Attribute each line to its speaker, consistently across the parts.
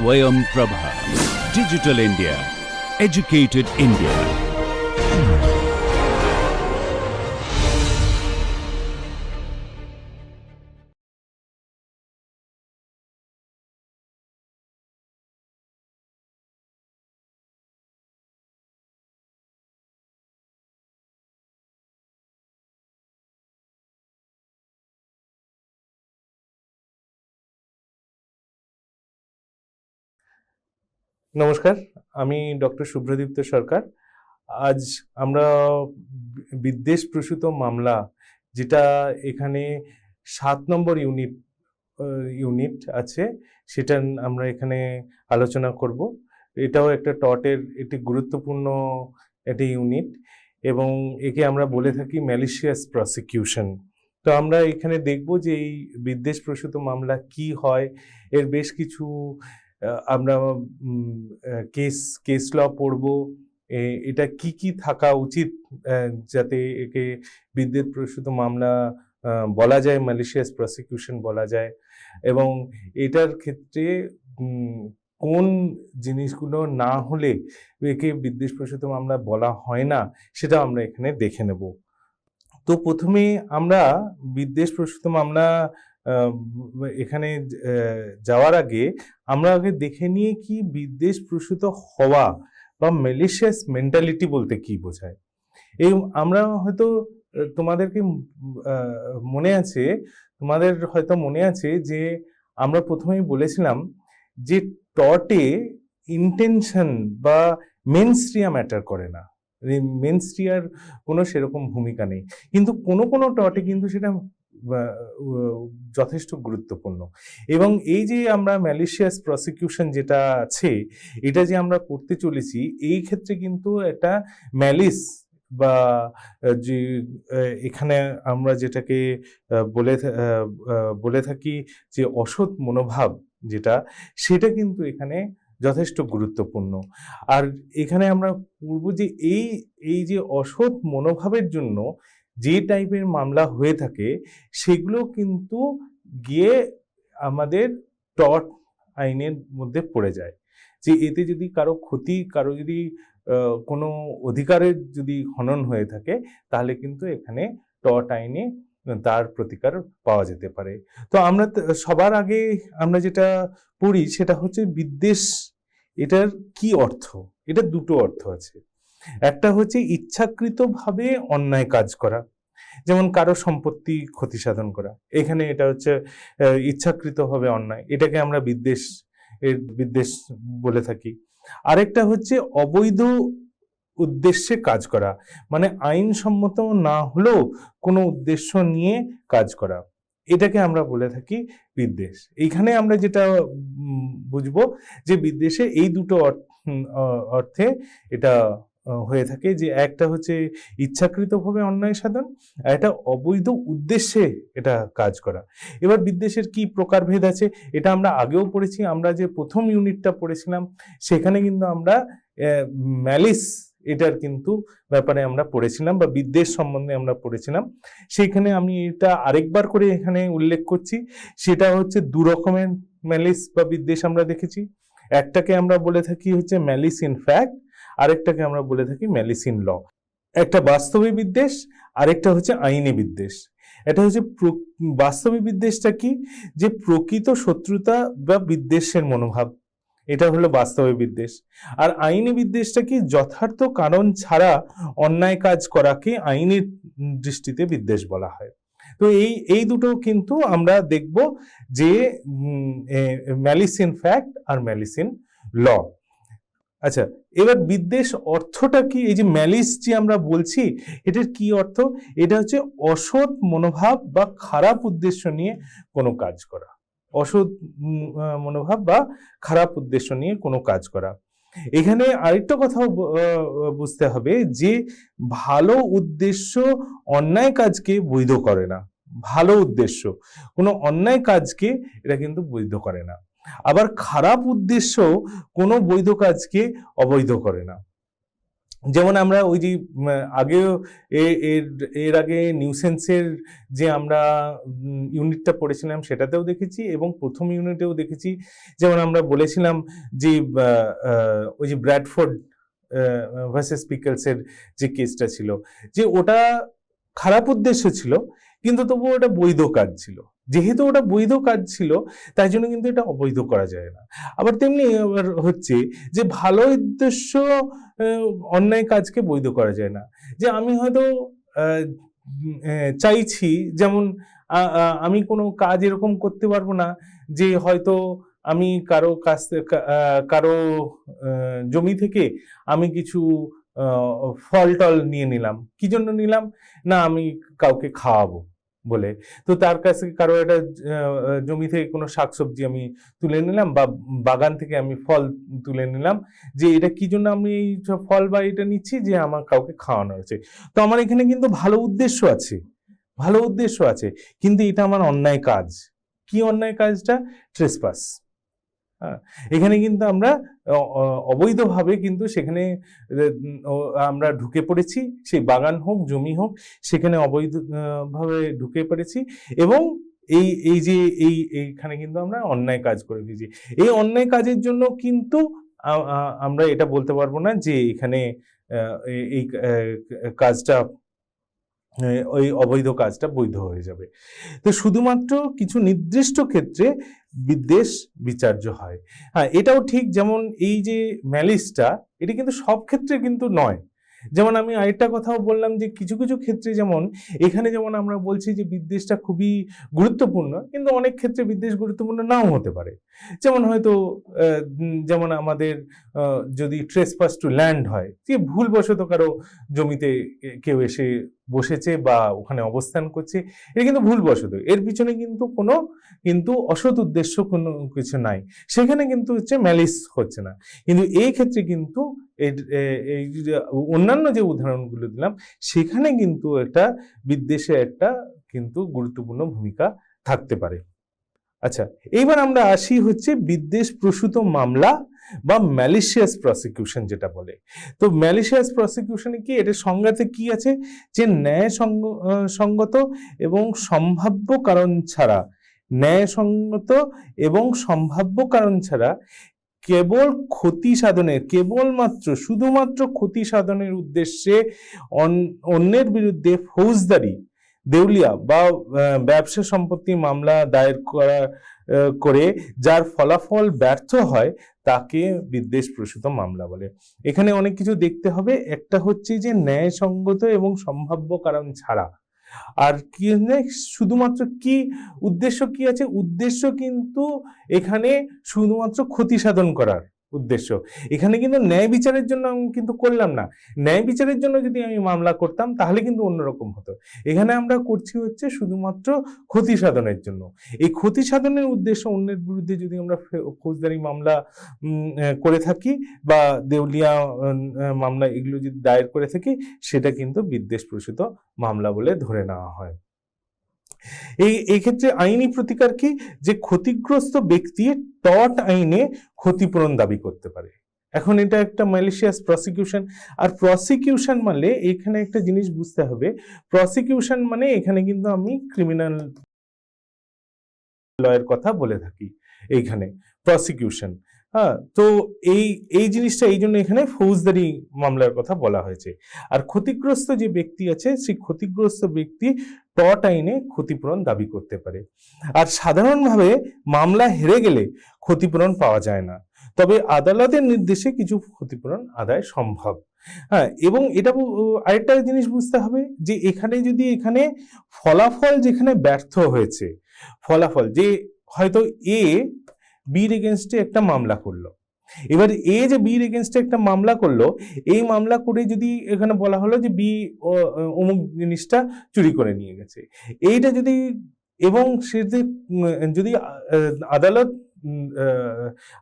Speaker 1: Swayam Prabha. Digital India. Educated India.
Speaker 2: নমস্কার, আমি doctor শুভ্রদীপ্ত সরকার। আজ আমরা বিদ্বেষ প্রসূত মামলা, যেটা এখানে 7 নম্বর ইউনিট আছে, সেটা আমরা এখানে আলোচনা করব। এটাও একটা টটের একটি গুরুত্বপূর্ণ একটি ইউনিট, এবং একে আমরা বলে থাকি ম্যালিশিয়াস প্রসিকিউশন। তো আমরা এখানে দেখব যে এই বিদ্বেষ প্রসূত মামলা কি হয়, এর বেশ কিছু আমরা কেস ল পড়ব, এটা কি কি থাকা উচিত যাতে একে বিদ্বেষ প্রসূত মামলা বলা যায়, ম্যালিশিয়াস প্রসিকিউশন বলা যায়, এবং এটার ক্ষেত্রে কোন জিনিসগুলো না হলে একে বিদ্বেষ প্রসূত মামলা বলা হয় না, সেটা আমরা এখানে দেখে নেব। তো প্রথমে আমরা বিদ্বেষ প্রসূত মামলা এখানে যাওয়ার আগে আমরা আগে দেখে নিয়ে কি বিদ্বেষ প্রসূত হওয়া বা ম্যালিশিয়াস মেন্টালিটি বলতে কি বোঝায়। এই আমরা হয়তো তোমাদের হয়তো মনে আছে যে আমরা প্রথমেই বলেছিলাম যে টটে ইন্টেনশন বা মেনস্ট্রিয়া ম্যাটার করে না, মেনস্ট্রিয়ার কোনো সেরকম ভূমিকা নেই, কিন্তু কোনো টটে কিন্তু সেটা যথেষ্ট গুরুত্বপূর্ণ। এবং এই যে আমরা ম্যালিশিয়াস প্রসিকিউশন যেটা আছে, এটা যে আমরা করতে চলেছি, এই ক্ষেত্রে কিন্তু একটা ম্যালিস বা যে এখানে আমরা যেটাকে বলে থাকি যে অসৎ মনোভাব, সেটা কিন্তু এখানে যথেষ্ট গুরুত্বপূর্ণ। আর এখানে আমরা পড়ব যে এই যে অসৎ মনোভাবের জন্য যে টাইপের মামলা হয়ে থাকে, সেগুলো কিন্তু গিয়ে আমাদের টর্ট আইনের মধ্যে পড়ে যায়। যে এতে যদি কারো যদি কোনো অধিকারের যদি হনন হয়ে থাকে, তাহলে কিন্তু এখানে টর্ট আইনে তার প্রতিকার পাওয়া যেতে পারে। তো আমরা সবার আগে আমরা যেটা পড়ি সেটা হচ্ছে বিদ্বেষ। এটার কি অর্থ? এটা দুটো অর্থ আছে। একটা হচ্ছে ইচ্ছাকৃতভাবে অন্যায় কাজ করা, যেমন কারো সম্পত্তি ক্ষতি সাধন করা, এখানে এটা হচ্ছে ইচ্ছাকৃতভাবে অন্যায়, এটাকে আমরা বিদ্বেষ বলে থাকি। আরেকটা হচ্ছে অবৈধ উদ্দেশ্যে কাজ করা, মানে আইনসম্মত না হলেও কোনো উদ্দেশ্য নিয়ে কাজ করা, এটাকে আমরা বলে থাকি বিদ্বেষ। এইখানে আমরা যেটা বুঝবো যে বিদ্বেষে এই দুটো অর্থে এটা হয়ে থাকে, যে একটা হচ্ছে ইচ্ছাকৃতভাবে অন্যায় সাধন, আর একটা অবৈধ উদ্দেশ্যে এটা কাজ করা। এবার বিদ্বেষের কি প্রকারভেদ আছে, এটা আমরা আগেও পড়েছি। আমরা যে প্রথম ইউনিটটা পড়েছিলাম, সেখানে কিন্তু আমরা ম্যালিস এটার কিন্তু ব্যাপারে আমরা পড়েছিলাম, বা বিদ্বেষ সম্বন্ধে আমরা পড়েছিলাম। সেইখানে আমি এটা আরেকবার করে এখানে উল্লেখ করছি। সেটা হচ্ছে দু রকমের ম্যালিস বা বিদ্বেষ আমরা দেখেছি। একটাকে আমরা বলে থাকি হচ্ছে ম্যালিস ইন ফ্যাক্ট, আরেকটাকে আমরা বলে থাকি ম্যালিস ইন ল। একটা বাস্তবিক বিদ্বেষ, আরেকটা হচ্ছে আইনি বিদ্বেষ। এটা হচ্ছে বাস্তবিক বিদ্বেষটা কি, যে প্রকৃত শত্রুতা বা বিদ্বেষের মনোভাব, এটা হলো বাস্তবিক বিদ্বেষ। আর আইনি বিদ্বেষটা কি, যথার্থ কারণ ছাড়া অন্যায় কাজ করাকে আইনের দৃষ্টিতে বিদ্বেষ বলা হয়। তো এই দুটো কিন্তু আমরা দেখব, যে ম্যালিস ইন ফ্যাক্ট আর ম্যালিস ইন ল। আচ্ছা, এবার বিদ্বেষ অর্থটা কি? এই যে ম্যালিস যে আমরা বলছি, এটার কি অর্থ? এটা হচ্ছে অসৎ মনোভাব বা খারাপ উদ্দেশ্য নিয়ে কোনো কাজ করা, অসৎ মনোভাব বা খারাপ উদ্দেশ্য নিয়ে কোনো কাজ করা। এখানে আরেকটা কথাও বুঝতে হবে, যে ভালো উদ্দেশ্য অন্যায় কাজকে বৈধ করে না। ভালো উদ্দেশ্য কোনো অন্যায় কাজকে এটা কিন্তু বৈধ করে না। আবার খারাপ উদ্দেশ্য কোনো বৈধ কাজকে অবৈধ করে না। যেমন আমরা ওই যে আগেও এর আগে নিউসেন্সের যে আমরা ইউনিটটা পড়েছিলাম সেটাতেও দেখেছি, এবং প্রথম ইউনিটেও দেখেছি। যেমন আমরা বলেছিলাম যে ওই যে ব্র্যাডফোর্ড ভার্সেস পিকলসের যে কেসটা ছিল, যে ওটা খারাপ উদ্দেশ্য ছিল কিন্তু তবুও ওটা বৈধ কাজ ছিল। যেহেতু ওটা বৈধ কাজ ছিল তাই জন্য কিন্তু এটা অবৈধ করা যায় না। আবার তেমনি আবার হচ্ছে যে ভালো উদ্দেশ্য অন্যায় কাজকে বৈধ করা যায় না। যে আমি হয়তো চাইছি, যেমন আমি কোনো কাজ এরকম করতে পারবো না যে হয়তো আমি কারো কাছ থেকে কারো জমি থেকে আমি কিছু ফল টল নিয়ে নিলাম। কি জন্য নিলাম? না আমি কাউকে খাওয়াবো বলে। তো তার কাছে কারো একটা জমি থেকে কোনো শাকসবজি আমি তুলে নিলাম, বা বাগান থেকে আমি ফল তুলে নিলাম, যে এটা কি জন্য আমি এই ফল বা এটা নিচ্ছি, যে আমার কাউকে খাওয়ানো আছে। তো আমার এখানে কিন্তু ভালো উদ্দেশ্য আছে, ভালো উদ্দেশ্য আছে, কিন্তু এটা আমার অন্যায় কাজ। কি অন্যায় কাজটা? ট্রেসপাস। হ্যাঁ, এখানে কিন্তু আমরা অবৈধভাবে কিন্তু সেখানে আমরা ঢুকে পড়েছি, সেই বাগান হোক জমি হোক, সেখানে অবৈধ ভাবে ঢুকে পড়েছি, এবং এই যে এইখানে কিন্তু আমরা অন্যায় কাজ করে দিয়েছি। এই অন্যায় কাজের জন্য কিন্তু আমরা এটা বলতে পারবো না যে এখানে এই কাজটা, ওই অবৈধ কাজটা বৈধ হয়ে যাবে। তো শুধুমাত্র কিছু নির্দিষ্ট ক্ষেত্রে বিদ্বেষ বিচার্য হয়। হ্যাঁ, এটাও ঠিক, যেমন এই যে ম্যালিসটা, এটা কিন্তু সব ক্ষেত্রে কিন্তু নয়। যেমন আমি আরেকটা কথাও বললাম যে কিছু কিছু ক্ষেত্রে, যেমন এখানে যেমন আমরা বলছি যে বিদ্বেষটা খুবই গুরুত্বপূর্ণ, কিন্তু অনেক ক্ষেত্রে বিদ্বেষ গুরুত্বপূর্ণ নাও হতে পারে। যেমন হয়তো যেমন আমাদের যদি ট্রেসপাস টু ল্যান্ড হয়, যে ভুলবশত কারো জমিতে কেউ এসে বসেছে বা ওখানে অবস্থান করছে, এটা কিন্তু ভুলবশত, এর পিছনে কিন্তু কোনো অসৎ উদ্দেশ্য কোনো কিছু নাই, সেখানে কিন্তু হচ্ছে ম্যালিস হচ্ছে না। কিন্তু এই ক্ষেত্রে কিন্তু এই অন্যান্য যে উদাহরণগুলো দিলাম, সেখানে কিন্তু একটা বিদ্বেষে একটা কিন্তু গুরুত্বপূর্ণ ভূমিকা থাকতে পারে। আচ্ছা, এইবার আমরা আসি হচ্ছে বিদ্বেষ প্রসূত মামলা বা ম্যালিশিয়াস প্রসিকিউশন যেটা বলে। তো ম্যালিশিয়াস প্রসিকিউশনে কি, এটার সংজ্ঞাতে কি আছে, যে ন্যায় সঙ্গত এবং সম্ভাব্য কারণ ছাড়া, ন্যায়সঙ্গত এবং সম্ভাব্য কারণ ছাড়া কেবল ক্ষতি সাধনের, কেবলমাত্র শুধুমাত্র ক্ষতি সাধনের উদ্দেশ্যে অন্যের বিরুদ্ধে ফৌজদারি, দেউলিয়া বা ব্যবসা সম্পত্তি মামলা দায়ের করে যার ফলাফল ব্যর্থ হয় তাকে বিদ্বেষ প্রসূত মামলা বলে। এখানে অনেক কিছু দেখতে হবে। একটা হচ্ছে যে ন্যায়সঙ্গত এবং সম্ভাব্য কারণ ছাড়া, আর কি শুধুমাত্র কি উদ্দেশ্য কি আছে, উদ্দেশ্য কিন্তু এখানে শুধুমাত্র ক্ষতি সাধন করার উদ্দেশ্য। এখানে কিন্তু ন্যায় বিচারের জন্য আমি কিন্তু করলাম না। ন্যায় বিচারের জন্য যদি আমি মামলা করতাম তাহলে কিন্তু অন্যরকম হতো। এখানে আমরা করছি হচ্ছে শুধুমাত্র ক্ষতি সাধনের জন্য। এই ক্ষতি সাধনের উদ্দেশ্য অন্যের বিরুদ্ধে যদি আমরা ফৌজদারি মামলা করে থাকি বা দেউলিয়া মামলা এগুলো যদি দায়ের করে থাকি, সেটা কিন্তু বিদ্বেষ প্রসূত মামলা বলে ধরে নেওয়া হয়। এই ক্ষেত্রে আইনি প্রতিকার কি, যে ক্ষতিগ্রস্ত ব্যক্তি টর্ট আইনে ক্ষতিপূরণ দাবি করতে পারে। এখন এটা একটা ম্যালিশিয়াস প্রসিকিউশন। আর প্রসিকিউশন মানে এখানে একটা জিনিস বুঝতে হবে, প্রসিকিউশন মানে এখানে কিন্তু আমি ক্রিমিনাল লয়ের কথা বলে থাকি এইখানে প্রসিকিউশন। হ্যাঁ, তো এই জিনিসটা এই জন্য এখানে ফৌজদারি মামলার কথা বলা হয়েছে। আর ক্ষতিগ্রস্ত যে ব্যক্তি আছে, সেই ক্ষতিগ্রস্ত ব্যক্তি টর্ট আইনে ক্ষতিপূরণ দাবি করতে পারে। আর সাধারণভাবে মামলা হেরে গেলে ক্ষতিপূরণ পাওয়া যায় না, তবে আদালতের নির্দেশে কিছু ক্ষতিপূরণ আদায় সম্ভব। হ্যাঁ, এবং এটা আরেকটা জিনিস বুঝতে হবে যে এখানে যদি এখানে ফলাফল যেখানে ব্যর্থ হয়েছে, ফলাফল যে হয়তো এ বির এগেনস্টে একটা মামলা করলো, এবার এ যে বির এগেনস্টে একটা মামলা করলো, এই মামলা করে যদি এখানে বলা হলো যে বি অমুক জিনিসটা চুরি করে নিয়ে গেছে, এইটা যদি, এবং সে যদি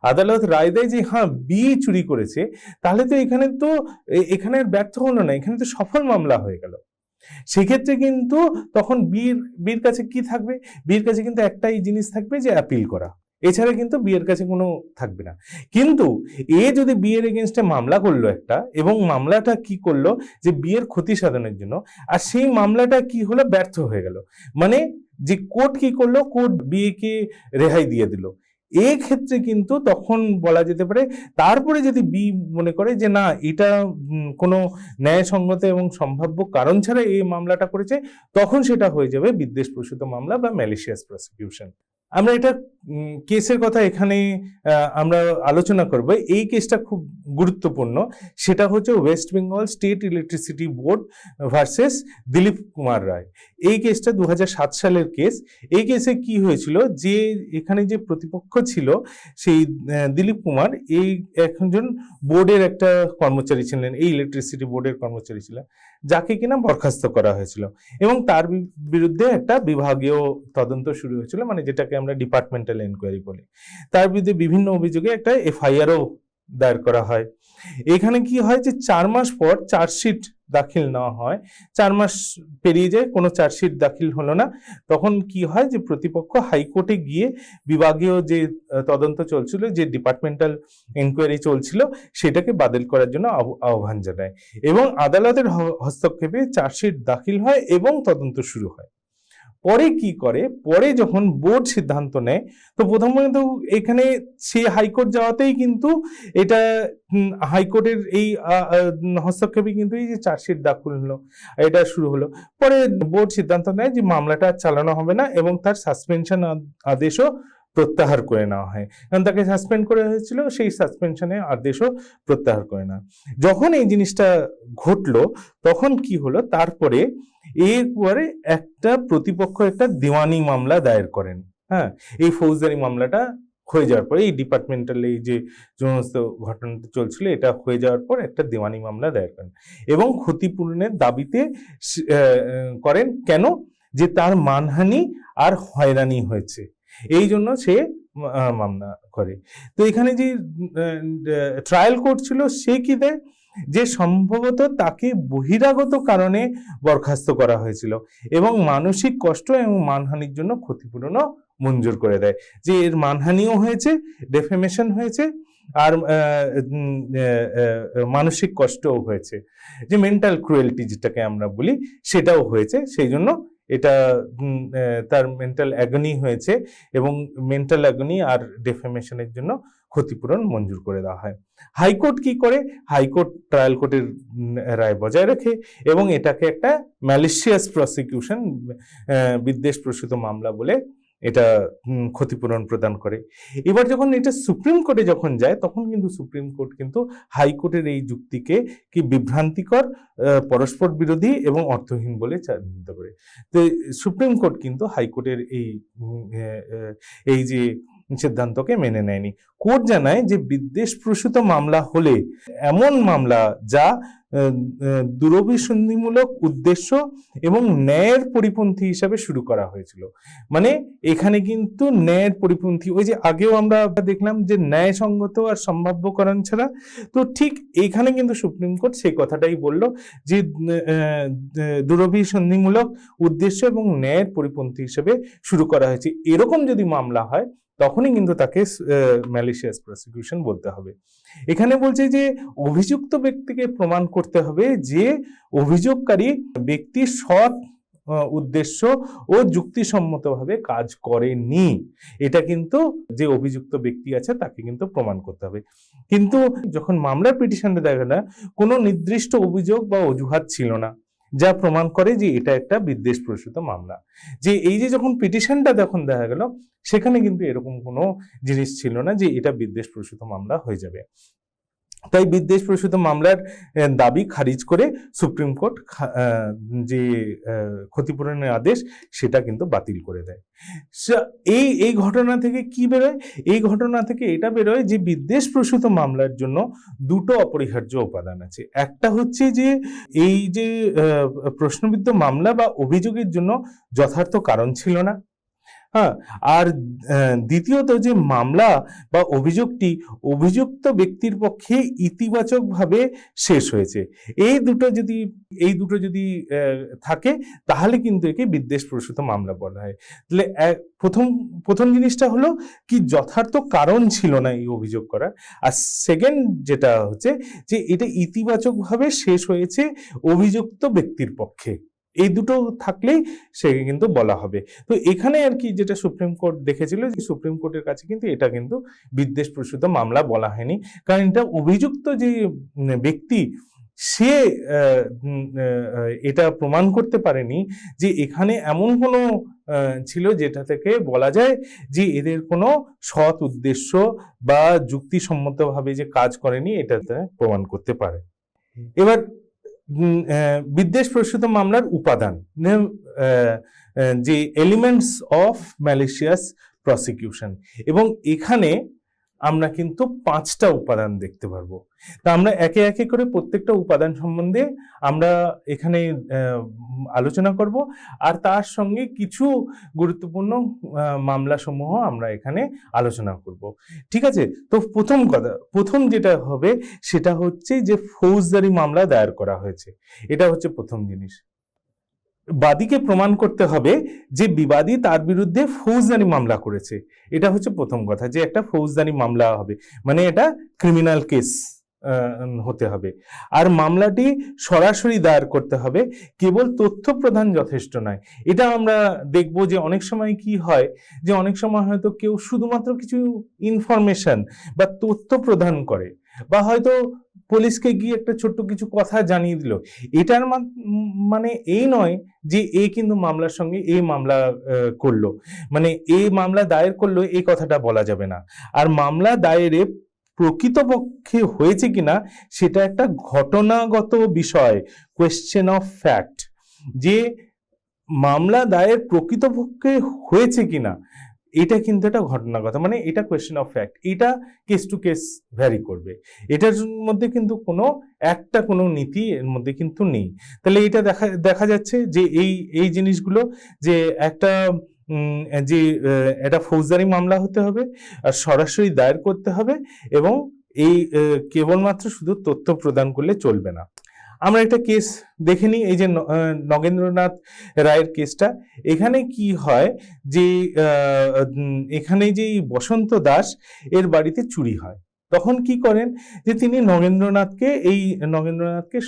Speaker 2: আদালত রায় দেয় যে হ্যাঁ বি চুরি করেছে, তাহলে তো এখানে ব্যর্থ হলো না, এখানে তো সফল মামলা হয়ে গেল। সেক্ষেত্রে কিন্তু তখন বির কাছে কি থাকবে, বির কাছে কিন্তু একটাই জিনিস থাকবে যে অ্যাপিল করা। এছাড়া কিন্তু বিয়ের কাছে কোনো থাকবে না। কিন্তু এ যদি বিয়ের এগেনস্টে মামলা করলো একটা, এবং মামলাটা কি করলো যে বিয়ের ক্ষতি সাধনের জন্য, আর সেই মামলাটা কি হলো, ব্যর্থ হয়ে গেল, মানে যে কোর্ট কি করলো, কোর্ট বিয়েকে রেহাই দিয়ে দিল, এই ক্ষেত্রে কিন্তু তখন বলা যেতে পারে, তারপরে যদি বি মনে করে যে না এটা কোনো ন্যায়সঙ্গত এবং সম্ভাব্য কারণ ছাড়া এই মামলাটা করেছে, তখন সেটা হয়ে যাবে বিদ্বেষপ্রসূত মামলা বা ম্যালিশিয়াস প্রসিকিউশন। আমরা এটা কেসের কথা এখানে আমরা আলোচনা করব। এই কেসটা খুব গুরুত্বপূর্ণ, সেটা হচ্ছে West Bengal state electricity board versus Dilip Kumar Roy. এই কেসটা 2007 সালের কেস। এই কেসে কি হয়েছিল, যে এখানে যে প্রতিপক্ষ ছিল সেই দিলীপ কুমার, এই একজন বোর্ডের একটা কর্মচারী ছিলেন, এই ইলেকট্রিসিটি বোর্ডের কর্মচারী ছিলেন, যাকে কিনা বরখাস্ত করা হয়েছিল, এবং তার বিরুদ্ধে একটা বিভাগীয় তদন্ত শুরু হয়েছিল, মানে যেটাকে আমরা ডিপার্টমেন্টাল এনকোয়ারি বলি। তার বিরুদ্ধে বিভিন্ন অভিযোগে একটা এফআইআরও দায়ের করা হয়। এখানে কি হয় যে 4 মাস পর চার্জশিট দাখিল নেওয়া হয়, 4 মাস পেরিয়ে যায়, কোনো চার্জশিট দাখিল হলো না। তখন কি হয় যে প্রতিপক্ষ হাইকোর্টে গিয়ে বিভাগীয় যে তদন্ত চলছিল, যে ডিপার্টমেন্টাল এনকোয়ারি চলছিল, সেটাকে বাতিল করার জন্য আহ্বান জানায়, এবং আদালতের হস্তক্ষেপে চার্জশিট দাখিল হয় এবং তদন্ত শুরু হয়। পরে কি করে, পরে যখন বোর্ড সিদ্ধান্ত নেয়, তো প্রথমত এখানে সে হাইকোর্ট যাওয়াতেই কিন্তু এটা হাইকোর্টের এই হস্তক্ষেপে কিন্তু এই যে চার্জশিট দাখিল হলো, এটা শুরু হলো। পরে বোর্ড সিদ্ধান্ত নেয় যে মামলাটা চালানো হবে না, এবং তার সাসপেনশন আদেশও প্রত্যাহার করে নেওয়া হয়, কারণ তাকে সাসপেন্ড করে হয়েছিল, সেই সাসপেনশনের আদেশও প্রত্যাহার করে না। যখন এই জিনিসটা ঘটলো, তখন কি হলো, তারপরে এরপরে একটা প্রতিপক্ষ একটা দেওয়ানি মামলা দায়ের করেন। হ্যাঁ, এই ফৌজদারি মামলাটা হয়ে যাওয়ার পরে, এই ডিপার্টমেন্টাল এই যে সমস্ত ঘটনাটা চলছিল, এটা হয়ে যাওয়ার পর একটা দেওয়ানি মামলা দায়ের করেন, এবং ক্ষতিপূরণের দাবিতে করেন। কেন? যে তার মানহানি আর হয়রানি হয়েছে, এই জন্য সে মামলা করে। তো এখানে যে ট্রায়াল কোর্ট ছিল, সে কি দেয়, যে সম্ভবত তাকে বহিরাগত কারণে বরখাস্ত করা হয়েছিল, এবং মানসিক কষ্ট এবং মানহানির জন্য ক্ষতিপূরণও মঞ্জুর করে দেয়, যে এর মানহানিও হয়েছে, ডেফেমেশন হয়েছে, আর মানসিক কষ্টও হয়েছে, যে মেন্টাল ক্রুয়েলটি যেটাকে আমরা বলি, সেটাও হয়েছে। সেই জন্য এটা তার মেন্টাল অ্যাগনি হয়েছে, এবং মেন্টাল অ্যাগনি আর ডেফেমেশনের জন্য ক্ষতিপূরণ মঞ্জুর করে দেওয়া হয়। হাইকোর্ট কি করে, হাইকোর্ট ট্রায়াল কোর্টের রায় বজায় রাখে, এবং এটাকে একটা ম্যালিশিয়াস প্রসিকিউশন, বিদ্বেষপ্রসূত মামলা বলে এটা ক্ষতিপূরণ প্রদান করে। এবার যখন এটা সুপ্রিম কোর্টে যখন যায়, তখন কিন্তু সুপ্রিম কোর্ট কিন্তু হাইকোর্টের এই যুক্তিকে কি বিভ্রান্তিকর, পরস্পর বিরোধী এবং অর্থহীন বলে চিহ্নিত করে। তো সুপ্রিম কোর্ট কিন্তু হাইকোর্টের এই যে সিদ্ধান্তকে মেনে নেয়নি। কোর্ট জানায় যে বিদ্বেষপ্রসূত মামলা হলে এমন মামলা যা দুরভিসন্ধিমূলক উদ্দেশ্য এবং ন্যায়ের পরিপন্থী হিসাবে শুরু করা হয়েছিল। মানে এখানে কিন্তু ন্যায়ের পরিপন্থী, ওই যে আগেও আমরা দেখলাম যে ন্যায়সঙ্গত আর সম্ভাব্য কারণ ছাড়া, তো ঠিক এখানে কিন্তু সুপ্রিম কোর্ট সেই কথাটাই বলল, যে দুরভিসন্ধিমূলক উদ্দেশ্য এবং ন্যায়ের পরিপন্থী হিসেবে শুরু করা হয়েছে, এরকম যদি মামলা হয়, তখনই কিন্তু তাকে ম্যালিশিয়াস প্রসিকিউশন বলতে হবে। এখানে বলছে যে অভিযুক্ত ব্যক্তিকে প্রমাণ করতে হবে যে অভিযোগকারী ব্যক্তি সৎ উদ্দেশ্য ও যুক্তিসম্মতভাবে কাজ করেনি, এটা কিন্তু যে অভিযুক্ত ব্যক্তি আছে তাকে কিন্তু প্রমাণ করতে হবে। কিন্তু যখন মামলার পিটিশনে দেখা না, কোনো নির্দিষ্ট অভিযোগ বা অজুহাত ছিল না যা প্রমাণ করে যে এটা একটা বিদ্বেষপ্রসূত মামলা। যে এই যে যখন পিটিশনটা যখন দেখা গেল, সেখানে কিন্তু এরকম কোনো জিনিস ছিল না যে এটা বিদ্বেষপ্রসূত মামলা হয়ে যাবে। তাই বিদ্বেষপ্রসূত মামলার দাবি খারিজ করে সুপ্রিম কোর্ট যে ক্ষতিপূরণের আদেশ, সেটা কিন্তু বাতিল করে দেয়। এই ঘটনা থেকে কি বেরোয়? এই ঘটনা থেকে এটা বেরোয় যে বিদ্বেষপ্রসূত মামলার জন্য দুটো অপরিহার্য উপাদান আছে। একটা হচ্ছে যে এই যে প্রশ্নবিদ্ধ মামলা বা অভিযোগের জন্য যথার্থ কারণ ছিল না, হ্যাঁ, আর দ্বিতীয়ত যে মামলা বা অভিযোগটি অভিযুক্ত ব্যক্তির পক্ষে ইতিবাচকভাবে শেষ হয়েছে, এই দুটো যদি থাকে তাহলে কিন্তু একে বিদ্বেষপ্রসূত মামলা বলা হয়। তাহলে প্রথম জিনিসটা হলো কি যথার্থ কারণ ছিল না এই অভিযোগ করার, আর সেকেন্ড যেটা হচ্ছে যে এটা ইতিবাচকভাবে শেষ হয়েছে অভিযুক্ত ব্যক্তির পক্ষে। এই দুটো থাকলেই সে কিন্তু বলা হবে। তো এখানে আর কি যেটা সুপ্রিম কোর্ট দেখেছিল, যে সুপ্রিম কোর্টের কাছে কিন্তু এটা কিন্তু বিদ্বেষপ্রসূত মামলা বলা হয়নি, কারণ এটা অভিযুক্ত যে ব্যক্তি সে এটা প্রমাণ করতে পারেনি যে এখানে এমন কোনো ছিল যেটা থেকে বলা যায় যে এদের কোনো সৎ উদ্দেশ্য বা যুক্তিসম্মতভাবে যে কাজ করেনি এটা প্রমাণ করতে পারে। এবার বিদ্বেষপ্রসূত মামলার উপাদান, যে এলিমেন্টস অফ ম্যালিশিয়াস প্রসিকিউশন, এবং এখানে আমরা কিন্তু 5টা উপাদান দেখতে পারবো। তা আমরা একে একে করে প্রত্যেকটা উপাদান সম্বন্ধে আমরা এখানে আলোচনা করব, আর তার সঙ্গে কিছু গুরুত্বপূর্ণ মামলা সমূহ আমরা এখানে আলোচনা করব। ঠিক আছে, তো প্রথম যেটা হবে সেটা হচ্ছে যে ফৌজদারি মামলা দায়ের করা হয়েছে। এটা হচ্ছে প্রথম জিনিস। বাদীকে প্রমাণ করতে হবে যে বিবাদী তার বিরুদ্ধে ফৌজদারি মামলা করেছে। এটা হচ্ছে প্রথম কথা, যে একটা ফৌজদারি মামলা হবে, মানে এটা ক্রিমিনাল কেস হতে হবে। আর মামলাটি সরাসরি দায়ের করতে হবে, কেবল তথ্য প্রদান যথেষ্ট নয়। এটা আমরা দেখব যে অনেক সময় কি হয়, যে অনেক সময় হয়তো কেউ শুধুমাত্র কিছু ইনফরমেশন বা তথ্য প্রদান করে, বা হয়তো পুলিশকে গিয়ে একটা ছোট্ট কিছু কথা জানিয়ে দিল। এটার মানে এই নয় যে এ কিন্তু মামলার সঙ্গে এই মামলা করলো, মানে এই মামলা দায়ের করলো এই কথাটা বলা যাবে না। আর মামলা দায়েরে প্রকৃতপক্ষে হয়েছে কিনা সেটা একটা ঘটনাগত বিষয়, কোয়েশ্চেন অফ ফ্যাক্ট, যে মামলা দায়ের প্রকৃতপক্ষে হয়েছে কিনা এটা কিন্তু একটা ঘটনাগত, মানে এটা কোয়েশ্চেন অফ ফ্যাক্ট, এটা কেস টু কেস ভ্যারি করবে। এটার মধ্যে কিন্তু কোনো নীতি এর মধ্যে কিন্তু নেই। তাহলে এটা দেখা যাচ্ছে যে এই জিনিসগুলো, যে এটা ফৌজদারি মামলা হতে হবে, আর সরাসরি দায়ের করতে হবে, এবং এই কেবলমাত্র শুধু তথ্য প্রদান করলে চলবে না। আমরা একটা কেস দেখে নিই, এই যে নগেন্দ্রনাথ রায়ের কেসটা। এখানে কি হয় যে এখানে যে বসন্ত দাস এর বাড়িতে চুরি হয়, তখন কি করেন যে তিনি নগেন্দ্রনাথকে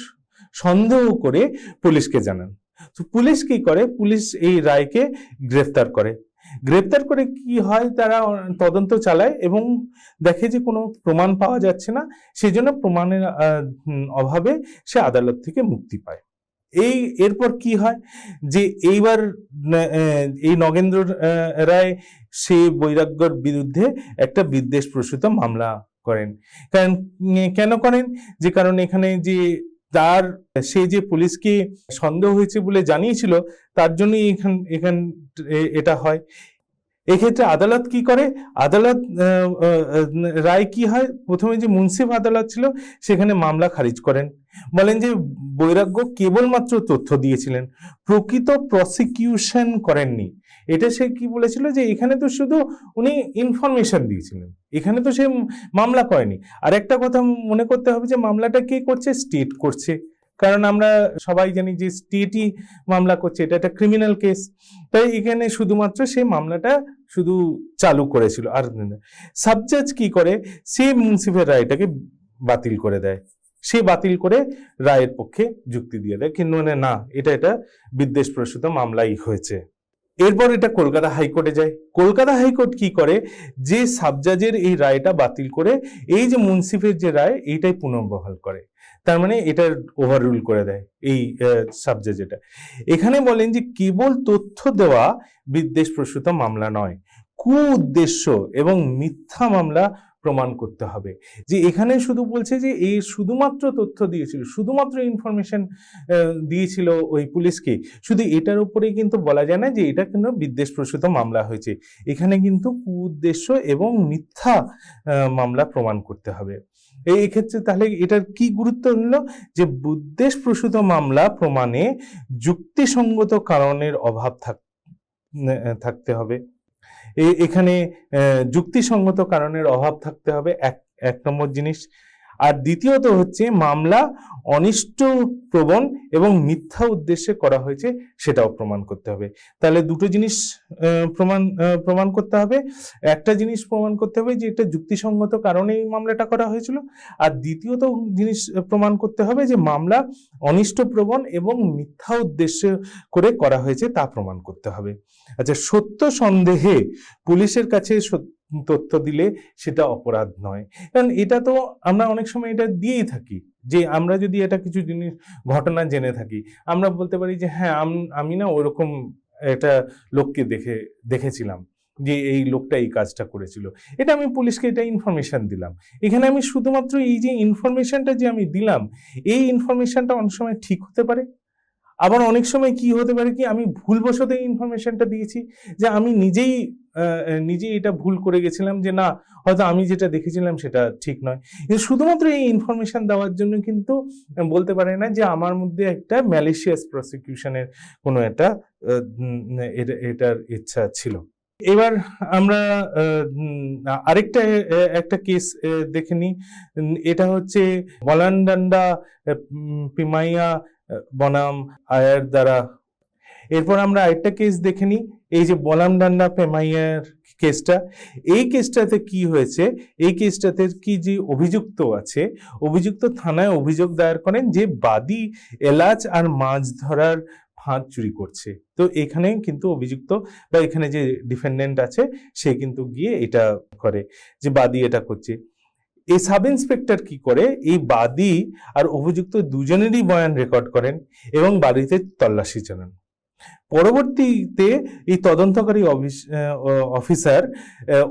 Speaker 2: সন্দেহ করে পুলিশকে জানান। তো পুলিশ কি করে, পুলিশ এই রায়কে গ্রেফতার করে কি হয়, তারা তদন্ত চালায় এবং দেখে যে কোনো প্রমাণ পাওয়া যাচ্ছে না, সেই জন্য প্রমাণের অভাবে সে আদালত থেকে মুক্তি পায়। এরপর কি হয় যে এইবার এই নগেন্দ্র রায় সে বৈরাগ্যর বিরুদ্ধে একটা বিদ্বেষপ্রসূত মামলা করেন। কেন করেন, যে কারণ এখানে যে সে যে পুলিশকে সন্দেহ হয়েছে বলে জানিয়েছিল, তার জন্যই এটা হয়। এক্ষেত্রে আদালত কি করে, রায় কি হয়, প্রথমে যে মুন্সিফ আদালত ছিল সেখানে মামলা খারিজ করেন, বলেন যে বৈরাগ্য কেবলমাত্র তথ্য দিয়েছিলেন, প্রকৃত প্রসিকিউশন করেননি। এটা সে কি বলেছিল, যে এখানে তো শুধু উনি ইনফরমেশন দিয়েছিলেন, এখানে তো সে মামলা করেনি। আর একটা কথা মনে করতে হবে যে মামলাটা কে করছে, স্টেট করছে, কারণ আমরা সবাই জানি যে স্টেটই মামলা করছে, এটা একটা ক্রিমিনাল কেস। তাই এখানে শুধুমাত্র সে মামলাটা শুধু চালু করেছিল। আর সাবজাজ কি করে, সে মুন্সিফের রায়টাকে বাতিল করে দেয়, সে বাতিল করে রায়ের পক্ষে যুক্তি দিয়ে দেয়, কিন্তু না, এটা বিদ্বেষপ্রসূত মামলাই হয়েছে। এরপর এটা কলকাতা হাইকোর্টে যায়। কলকাতা হাইকোর্ট কি করে, যে সাবজাজের এই রায়টা বাতিল করে এই যে মুন্সিফের যে রায় এইটাই পুনর্বহাল করে, তার মানে এটা ওভাররুল করে দেয় এই সাবজেক্ট। যেটা এখানে বলেন যে কেবল তথ্য দেওয়া বিদ্বেষপ্রসূত মামলা নয়, উদ্দেশ্য এবং মিথ্যা মামলা প্রমাণ করতে হবে। যে এখানে শুধু বলছে যে এই শুধুমাত্র তথ্য দিয়েছিল, শুধুমাত্র ইনফরমেশন দিয়েছিল ওই পুলিশকে, শুধু এটার উপরেই কিন্তু বলা যায় না যে এটা কিন্তু বিদ্বেষপ্রসূত মামলা হয়েছে। এখানে কিন্তু উদ্দেশ্য এবং মিথ্যা মামলা প্রমাণ করতে হবে। এই ক্ষেত্রে তাহলে এটার কি গুরুত্ব হলো, যে বিদ্বেষপ্রসূত মামলা প্রমাণে যুক্তিসঙ্গত কারণের অভাব থাকতে হবে। এখানে যুক্তিসঙ্গত কারণের অভাব থাকতে হবে, এক নম্বর জিনিস। আর দ্বিতীয়ত হচ্ছে মামলা অনিষ্ট প্রবণ এবং মিথ্যা উদ্দেশ্যে করা হয়েছে সেটাও প্রমাণ করতে হবে। তাহলে দুটো জিনিস প্রমাণ করতে হবে। একটা জিনিস প্রমাণ করতে হবে যে এটা যুক্তিসঙ্গত কারণে এই মামলাটা করা হয়েছিল, আর দ্বিতীয়ত জিনিস প্রমাণ করতে হবে যে মামলা অনিষ্ট প্রবণ এবং মিথ্যা উদ্দেশ্য করে করা হয়েছে তা প্রমাণ করতে হবে। আচ্ছা, সত্য সন্দেহে পুলিশের কাছে তথ্য দিলে সেটা অপরাধ নয়, কারণ এটা তো আমরা অনেক সময় এটা দিয়েই থাকি যে আমরা যদি এটা কিছু জিনিস ঘটনা জেনে থাকি, আমরা বলতে পারি যে হ্যাঁ আমি না ওরকম একটা লোককে দেখেছিলাম যে এই লোকটা এই কাজটা করেছিল, এটা আমি পুলিশকে এটা ইনফরমেশন দিলাম। এখানে আমি শুধুমাত্র এই যে ইনফরমেশনটা যে আমি দিলাম, এই ইনফরমেশনটা অনেক সময় ঠিক হতে পারে, আবার অনেক সময় কি হতে পারে কি আমি ভুলবশত এই ইনফরমেশনটা দিয়েছি, যে আমি নিজেই এটা ভুল করে গেছিলাম যে না, হয়তো আমি যেটা দেখেছিলাম সেটা ঠিক নয়। কিন্তু শুধুমাত্র এই ইনফরমেশন দেওয়ার জন্য কিন্তু বলতে পারে না যে আমার মধ্যে একটা ম্যালিশিয়াস প্রসিকিউশনের কোনো একটা এটার ইচ্ছা ছিল। এবার আমরা একটা কেস দেখে নিই। এটা হচ্ছে বলানডান্ডা পিমাইয়া বনাম আয়ার দ্বারা। এরপর আমরা আরেকটা কেস দেখে নিই, এই যে বলানডান্ডা পেমাইয়ার কেসটা। এই কেসটাতে কি হয়েছে, এই কেসটাতে কি যে অভিযুক্ত আছে, অভিযুক্ত থানায় অভিযোগ দায়ের করেন যে বাদী এলাচ আর মাছ ধরার ফাঁদ চুরি করছে। তো এখানে কিন্তু অভিযুক্ত বা এখানে যে ডিফেন্ডেন্ট আছে সে কিন্তু গিয়ে এটা করে যে বাদী এটা করছে। এই সাব ইন্সপেক্টর কি করে, এই বাদী আর অভিযুক্ত দুজনেরই বয়ান রেকর্ড করেন এবং বাড়িতে তল্লাশি চালান। পরবর্তীতে এই তদন্তকারী অফিসার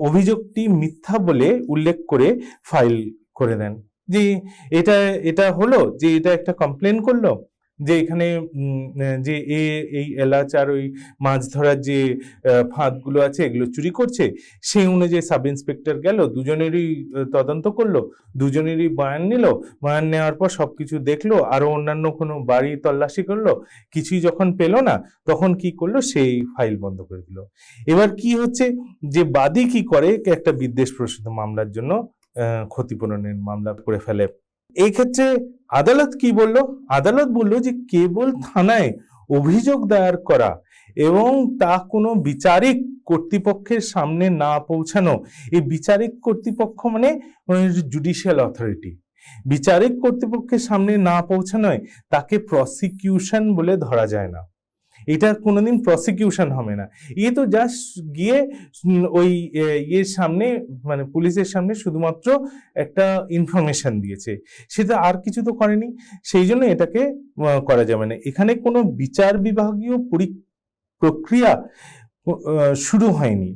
Speaker 2: অভিযোগটি মিথ্যা বলে উল্লেখ করে ফাইল করে দেন যে এটা হলো যে এটা একটা কমপ্লেন করলো যে এখানে যে এই এলাচ আর ওই মাছ ধরার যে ফাঁদগুলো আছে এগুলো চুরি করছে। সেই অনুযায়ী সাব ইন্সপেক্টর গেল, দুজনেরই তদন্ত করলো, দুজনেরই বয়ান নিল, বয়ান নেওয়ার পর সবকিছু দেখলো, আরো অন্যান্য কোনো বাড়ি তল্লাশি করলো, কিছুই যখন পেল না তখন কি করলো, সেই ফাইল বন্ধ করে দিল। এবার কি হচ্ছে যে বাদী কি করে, একটা বিদ্বেষপ্রসূত মামলার জন্য ক্ষতিপূরণের মামলা করে ফেলে। এই ক্ষেত্রে আদালত কি বলল, আদালত বলল যে কেবল থানায় অভিযোগ দায়ের করা এবং তা কোনো বিচারিক কর্তৃপক্ষের সামনে না পৌঁছানো, এই বিচারিক কর্তৃপক্ষ মানে জুডিশিয়াল অথরিটি, বিচারিক কর্তৃপক্ষের সামনে না পৌঁছানোয় তাকে প্রসিকিউশন বলে ধরা যায় না, এটা কোনোদিন প্রসিকিউশন হবে না। তো জাস্ট গিয়ে ওই ইয়ের সামনে মানে পুলিশের সামনে শুধুমাত্র একটা ইনফরমেশন দিয়েছে, সেটা আর কিছু তো করেনি, সেই জন্য এটাকে করা যাবে না। এখানে কোনো বিচার বিভাগীয় প্রক্রিয়া শুরু হয়নি,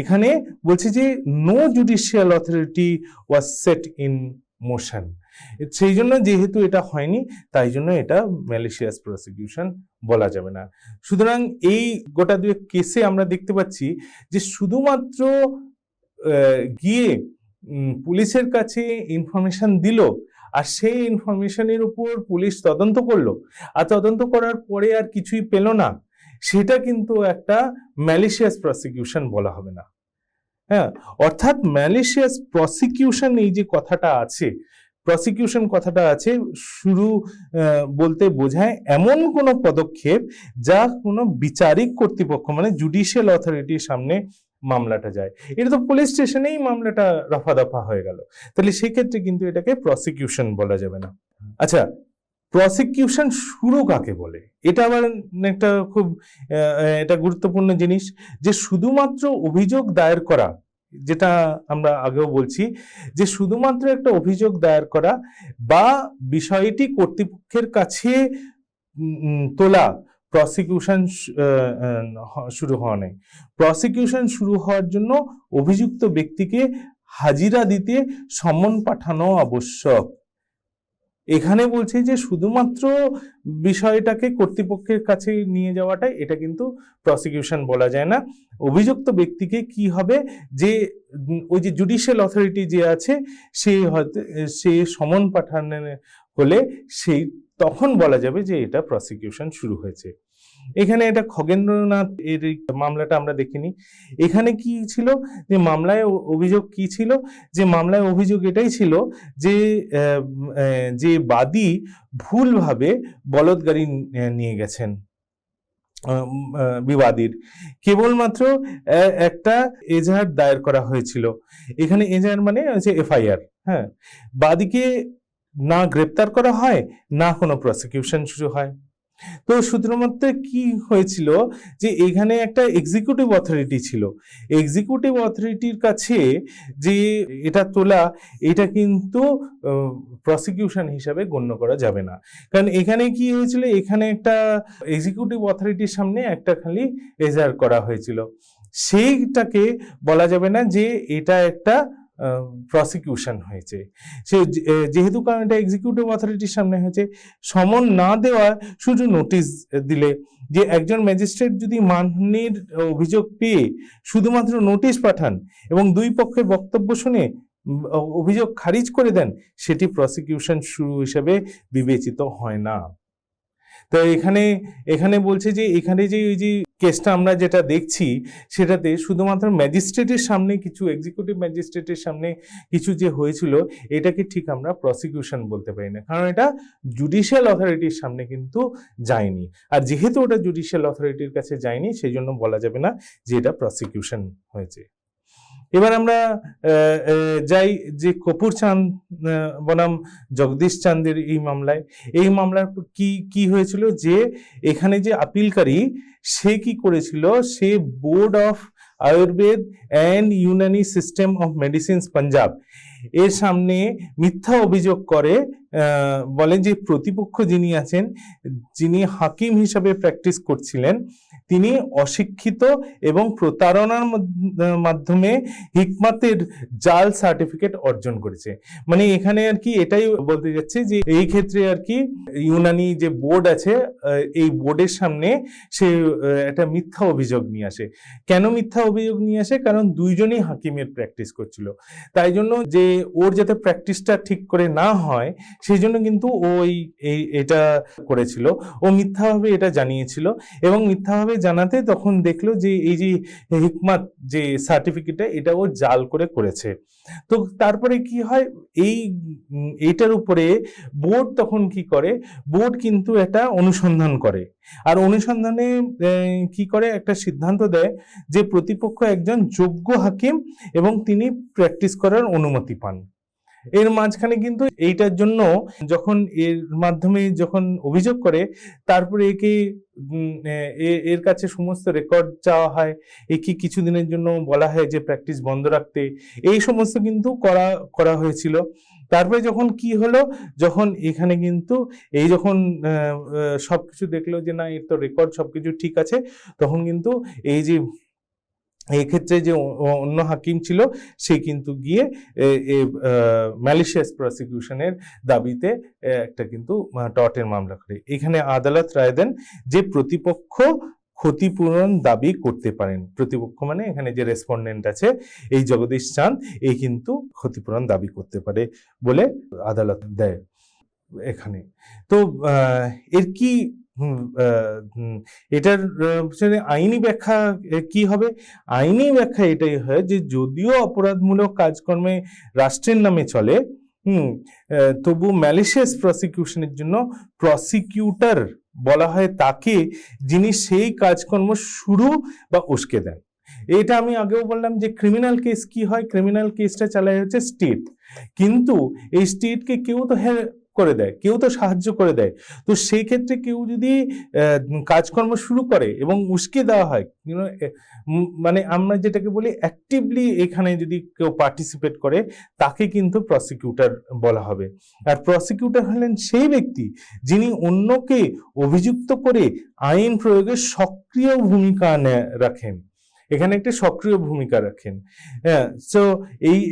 Speaker 2: এখানে বলছে যে no judicial authority was set in motion, সেই জন্য যেহেতু এটা হয়নি তাই জন্য এটা ম্যালিশিয়াস প্রসিকিউশন বলা যাবে না। সুতরাং এই গোটা দুই কেসে আমরা দেখতে পাচ্ছি যে শুধুমাত্র গিয়ে পুলিশের কাছে ইনফরমেশন দিল আর সেই ইনফরমেশনের উপর পুলিশ তদন্ত করলো, আর তদন্ত করার পরে আর কিছুই পেল না, সেটা কিন্তু একটা ম্যালিশিয়াস প্রসিকিউশন বলা হবে না। হ্যাঁ, অর্থাৎ ম্যালিশিয়াস প্রসিকিউশন এই যে কথাটা আছে, প্রসিকিউশন কথাটা আছে শুরু বলতে বোঝায় এমন কোনো পদক্ষেপ যা কোনো বিচারিক কর্তৃপক্ষ মানে জুডিশিয়াল অথরিটির সামনে মামলাটা যায়। এটা তো পুলিশ স্টেশনেই মামলাটা রফা দফা হয়ে গেল, তাহলে সেক্ষেত্রে কিন্তু এটাকে প্রসিকিউশন বলা যাবে না। আচ্ছা, প্রসিকিউশন শুরু কাকে বলে, এটা আবার একটা খুব এটা গুরুত্বপূর্ণ জিনিস, যে শুধুমাত্র অভিযোগ দায়ের করা, যেটা আমরা আগেও বলছি যে শুধুমাত্র একটা অভিযোগ দায়ের করা বা বিষয়টি কর্তৃপক্ষের কাছে তোলা, প্রসিকিউশন শুরু হওয়া নেই। প্রসিকিউশন শুরু হওয়ার জন্য অভিযুক্ত ব্যক্তিকে হাজিরা দিতে সমন পাঠানো আবশ্যক। এখানে বলছে যে শুধুমাত্র বিষয়টাকে কর্তৃপক্ষের কাছে নিয়ে যাওয়াটাই এটা কিন্তু প্রসিকিউশন বলা যায় না। অভিযুক্ত ব্যক্তিকে কি হবে, যে ওই যে জুডিশিয়াল অথরিটি যে আছে সে সমন পাঠানো হলে সেই তখন বলা যাবে যে এটা প্রসিকিউশন শুরু হয়েছে। এখানে এটা খগেন্দ্রনাথ এর এই মামলাটা আমরা দেখিনি। এখানে কি ছিল যে মামলায় অভিযোগ কি ছিল, যে মামলায় অভিযোগ এটাই ছিল যে যে বাদী ভুলভাবে বলৎ গাড়ি নিয়ে গেছেন বিবাদীর। কেবলমাত্র একটা এজাহার দায়ের করা হয়েছিল। এখানে এজাহার মানে হচ্ছে এফআইআর। হ্যাঁ, বাদীকে না গ্রেপ্তার করা হয়, না কোনো প্রসিকিউশন শুরু হয়। তো শুধুমাত্র কি হয়েছিল যে এখানে একটা এক্সিকিউটিভ অথরিটি ছিল, এক্সিকিউটিভ অথরিটির কাছে যে এটা তোলা, এটা কিন্তু প্রসিকিউশন হিসাবে গণ্য করা যাবে না। কারণ এখানে কি হয়েছিল, এখানে একটা এক্সিকিউটিভ অথরিটির সামনে একটা খালি এজাহার করা হয়েছিল, সেইটাকে বলা যাবে না যে এটা একটা প্রসিকিউশন হয়েছে। সে যেহেতু কারণ এটা এক্সিকিউটিভ অথরিটির সামনে হয়েছে, সমন না দেওয়া শুধু নোটিশ দিলে, যে একজন ম্যাজিস্ট্রেট যদি মানহানির অভিযোগ পেয়ে শুধুমাত্র নোটিশ পাঠান এবং দুই পক্ষের বক্তব্য শুনে অভিযোগ খারিজ করে দেন, সেটি প্রসিকিউশন শুরু হিসেবে বিবেচিত হয় না। তো এখানে বলছে যে এখানে যে ওই যে কেসটা আমরা যেটা দেখছি, সেটাতে শুধুমাত্র ম্যাজিস্ট্রেটের সামনে কিছু, এক্সিকিউটিভ ম্যাজিস্ট্রেটের সামনে কিছু যে হয়েছিল, এটাকে ঠিক আমরা প্রসিকিউশন বলতে পারি না, কারণ এটা জুডিশিয়াল অথরিটির সামনে কিন্তু যায়নি। আর যেহেতু ওটা জুডিশিয়াল অথরিটির কাছে যায়নি, সেই জন্য বলা যাবে না যে এটা প্রসিকিউশন হয়েছে। এবার আমরা যাই যে কপুর চাঁদ বনাম জগদীশ চাঁদের এই মামলার কি হয়েছিল, যে এখানে যে আপিলকারী সে কি করেছিল, সে board of Ayurveda and Unani system of medicines Punjab এর সামনে মিথ্যা অভিযোগ করে, বলেন যে প্রতিপক্ষ যিনি আছেন, যিনি হাকিম হিসাবে প্র্যাকটিস করছিলেন, তিনি অশিক্ষিত এবং প্রতারণার মাধ্যমে হিকমাতের জাল সার্টিফিকেট অর্জন করেছে। মানে এখানে আর কি এটাই বলতে যাচ্ছে যে এই ক্ষেত্রে আর কি ইউনানি যে বোর্ড আছে, এই বোর্ডের সামনে সে একটা মিথ্যা অভিযোগ নিয়ে আসে। কেন মিথ্যা অভিযোগ নিয়ে আসে? কারণ দুইজনই হাকিমের প্র্যাকটিস করছিল, তাই জন্য যে ওর যাতে প্র্যাকটিসটা ঠিক করে না হয় সেই জন্য কিন্তু ওই এটা করেছিল, ও মিথ্যাভাবে এটা জানিয়েছিল, এবং মিথ্যাভাবে জানাতে তখন দেখলো যে এই যে হিকমাত যে সার্টিফিকেটটা, এটা ও জাল করেছে। তো তারপরে কি হয়, এইটার উপরে বোর্ড তখন কি করে, বোর্ড কিন্তু এটা অনুসন্ধান করে, আর অনুসন্ধানে কি করে, একটা সিদ্ধান্ত দেয় যে প্রতিপক্ষ একজন যোগ্য হাকিম এবং তিনি প্র্যাকটিস করার অনুমতি পান। এর মাঝখানে কিন্তু এইটার জন্য যখন এর মাধ্যমে যখন অভিযোগ করে, তারপরে এর কাছে সমস্ত রেকর্ড চাওয়া হয়, একে কিছুদিনের জন্য বলা হয় যে প্র্যাকটিস বন্ধ রাখতে, এই সমস্ত কিন্তু করা হয়েছিল। তারপরে যখন কি হলো, যখন এখানে কিন্তু যখন সবকিছু দেখলো যে না, এর তো রেকর্ড সবকিছু ঠিক আছে, তখন কিন্তু এই যে এই ক্ষেত্রে যে অন্য হাকিম ছিল, সে কিন্তু গিয়ে ম্যালিশিয়াস প্রসিকিউশনের দাবিতে একটা কিন্তু টর্টের মামলা করে। এখানে আদালত রায় দেন যে প্রতিপক্ষ ক্ষতিপূরণ দাবি করতে পারেন। প্রতিপক্ষ মানে এখানে যে রেসপন্ডেন্ট আছে, এই জগদীশ চাঁদ, এই কিন্তু ক্ষতিপূরণ দাবি করতে পারে বলে আদালত দেয় এখানে। তো এর কি এটার আইনি ব্যাখ্যা কি হবে? আইনি ব্যাখ্যা এটাই হয় যে যদিও অপরাধমূলক কাজকর্মে রাষ্ট্রের নামে চলে, তবু ম্যালিশিয়াস প্রসিকিউশনের জন্য প্রসিকিউটর বলা হয় তাকে, যিনি সেই কাজকর্ম শুরু বা উস্কে দেন। এটা আমি আগেও বললাম যে ক্রিমিনাল কেস কি হয়, ক্রিমিনাল কেসটা চালায় হচ্ছে স্টেট, কিন্তু এই স্টেটকে কেউ তো করে দেয়, কেউ তো সাহায্য করে দেয়। তো সেই ক্ষেত্রে কেউ যদি কাজকর্ম শুরু করে এবং উস্কে দেওয়া হয়, মানে আমরা যেটাকে বলি অ্যাক্টিভলি এখানে যদি কেউ পার্টিসিপেট করে, তাকে কিন্তু প্রসিকিউটর বলা হবে। আর প্রসিকিউটর হলেন সেই ব্যক্তি যিনি অন্যকে অভিযুক্ত করে আইন প্রয়োগের সক্রিয় ভূমিকা রাখেন, এখানে একটি সক্রিয় ভূমিকা রাখেন। হ্যাঁ, তো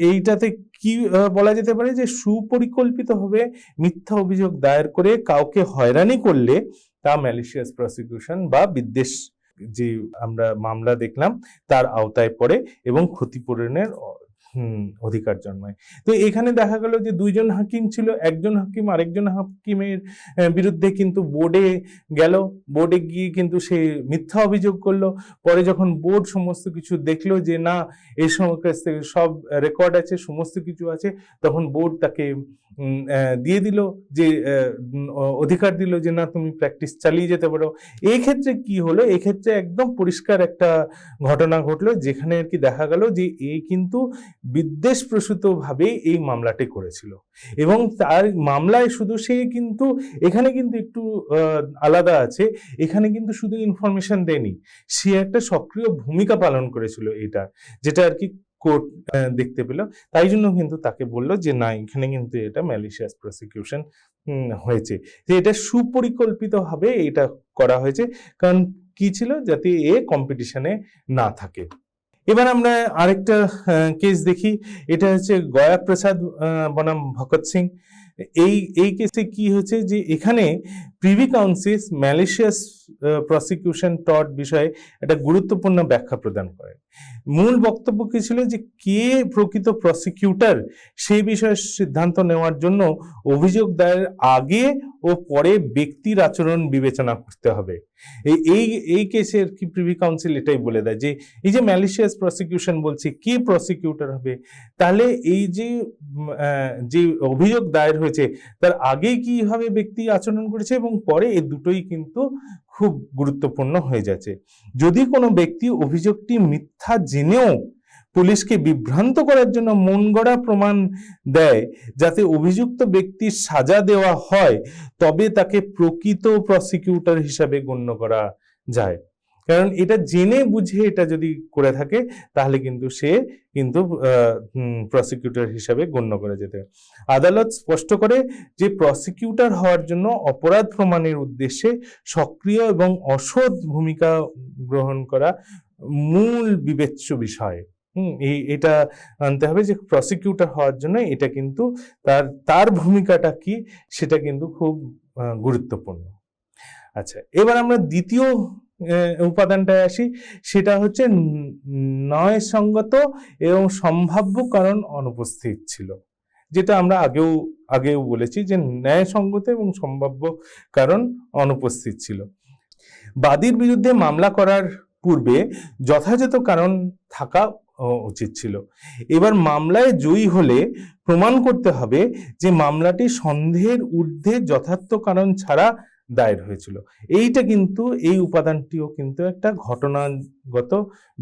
Speaker 2: এইটাতে কি বলা যেতে পারে যে সুপরিকল্পিতভাবে মিথ্যা অভিযোগ দায়ের করে কাউকে হয়রানি করলে তা ম্যালিশিয়াস প্রসিকিউশন বা বিদ্বেষ যে আমরা মামলা দেখলাম তার আওতায় পড়ে এবং ক্ষতিপূরণের অধিকার জন্মায়। তো এখানে দেখা গেল যে দুইজন হাকিম ছিল, একজন হাকিম আরেকজন হাকিমের বিরুদ্ধে কিন্তু বোর্ডে গেল, বোর্ডে গিয়ে কিন্তু সে মিথ্যা অভিযোগ করলো। পরে যখন বোর্ড সমস্ত কিছু দেখলো যে না এই কাছ থেকে সব রেকর্ড আছে, সমস্ত কিছু আছে, তখন বোর্ড তাকে দিয়ে দিল যে অধিকার দিল যে না তুমি প্র্যাকটিস চালিয়ে যেতে পারো। এই ক্ষেত্রে কি হলো, এই ক্ষেত্রে একদম পরিষ্কার একটা ঘটনা ঘটলো, যেখানে আর কি দেখা গেল যে এই কিন্তু বিদ্বেষপ্রসূত ভাবে এই মামলাটি করেছিল, এবং তার মামলায় শুধু সে কিন্তু এখানে কিন্তু একটু আলাদা আছে, এখানে কিন্তু শুধু ইনফরমেশন দেয়নি, সে একটা সক্রিয় ভূমিকা পালন করেছিল এটা, যেটা আর কি কোর্ট দেখতে পেল। তাই জন্য কিন্তু তাকে বললো যে না এখানে কিন্তু এটা ম্যালিশিয়াস প্রসিকিউশন হয়েছে, যে এটা সুপরিকল্পিতভাবে এটা করা হয়েছে, কারণ কি ছিল যাতে এ কম্পিটিশনে না থাকে। এবার আমরা আরেকটা কেস দেখি, এটা হচ্ছে গয়া প্রসাদ বনাম ভগৎ সিং। এই কেসে কি হয়েছে যে এখানে privy council malicious prosecution tort বিষয়ে একটা গুরুত্বপূর্ণ ব্যাখ্যা প্রদান করে। মূল বক্তব্য কি ছিল যে কে প্রকৃত প্রসিকিউটর সেই বিষয়ে সিদ্ধান্ত নেওয়ার জন্য অভিযোগ দায়ের আগে ও পরে ব্যক্তির আচরণ বিবেচনা করতে হবে। এই কেসের কি প্রিভি কাউন্সিল এটাই বলে দেয় যে এই যে ম্যালিশিয়াস প্রসিকিউশন বলছে, কে প্রসিকিউটর হবে, তাহলে এই যে অভিযোগ দায়ের হয়েছে তার আগে কিভাবে ব্যক্তি আচরণ করেছে এবং পরে, এই দুটোই কিন্তু খুব গুরুত্বপূর্ণ হয়ে যাচ্ছে। যদি কোনো ব্যক্তি অভিযোগটি মিথ্যা জেনেও পুলিশকে বিভ্রান্ত করার জন্য মন গড়া প্রমাণ দেয় যাতে অভিযুক্ত ব্যক্তির সাজা দেওয়া হয়, তবে তাকে প্রকৃত প্রসিকিউটর হিসাবে গণ্য করা যায়। কারণ এটা জেনে বুঝে এটা যদি করে থাকে তাহলে কিন্তু সে কিন্তু প্রসিকিউটর হিসাবে গণ্য করা যেতে। আদালত স্পষ্ট করে যে প্রসিকিউটর হওয়ার জন্য অপরাধ প্রমাণের উদ্দেশ্যে সক্রিয় এবং অসৎ ভূমিকা গ্রহণ করা মূল বিবেচ্য বিষয়। এটা আনতে হবে যে প্রসিকিউটর হওয়ার জন্য এটা কিন্তু তার ভূমিকাটা কি সেটা কিন্তু খুব গুরুত্বপূর্ণ। আচ্ছা, এবার আমরা দ্বিতীয় উপাদানটায় আসি, সেটা হচ্ছে ন্যায়সঙ্গত এবং সম্ভাব্য কারণ অনুপস্থিত ছিল, যেটা আমরা আগেও বলেছি যে ন্যায়সঙ্গত এবং সম্ভাব্য কারণ অনুপস্থিত ছিল। বাদীর বিরুদ্ধে মামলা করার পূর্বে যথাযথ কারণ থাকা উচিত ছিল। এবার মামলায় জয়ী হলে প্রমাণ করতে হবে যে মামলাটি সন্দেহের ঊর্ধ্বে যথার্থ কারণ ছাড়া দায়ের হয়েছিল। এইটা কিন্তু এই উপাদানটিও কিন্তু একটা ঘটনাগত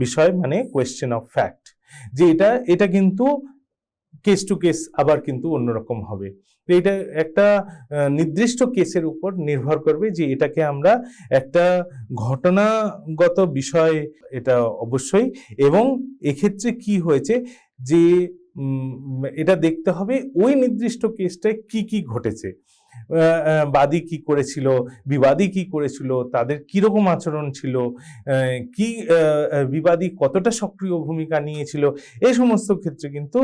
Speaker 2: বিষয়, মানে কোয়েশ্চেন অফ ফ্যাক্ট, যে এটা কিন্তু কেস টু কেস আবার কিন্তু অন্যরকম হবে। এটা একটা নির্দিষ্ট কেসের উপর নির্ভর করবে যে এটাকে আমরা একটা ঘটনাগত বিষয় এটা অবশ্যই, এবং এক্ষেত্রে কি হয়েছে যে এটা দেখতে হবে ওই নির্দিষ্ট কেসটায় কি ঘটেছে, বাদী কি করেছিল, বিবাদী কি করেছিল, তাদের কিরকম আচরণ ছিল, কি বিবাদী কতটা সক্রিয় ভূমিকা নিয়েছিল, এই সমস্ত ক্ষেত্রে কিন্তু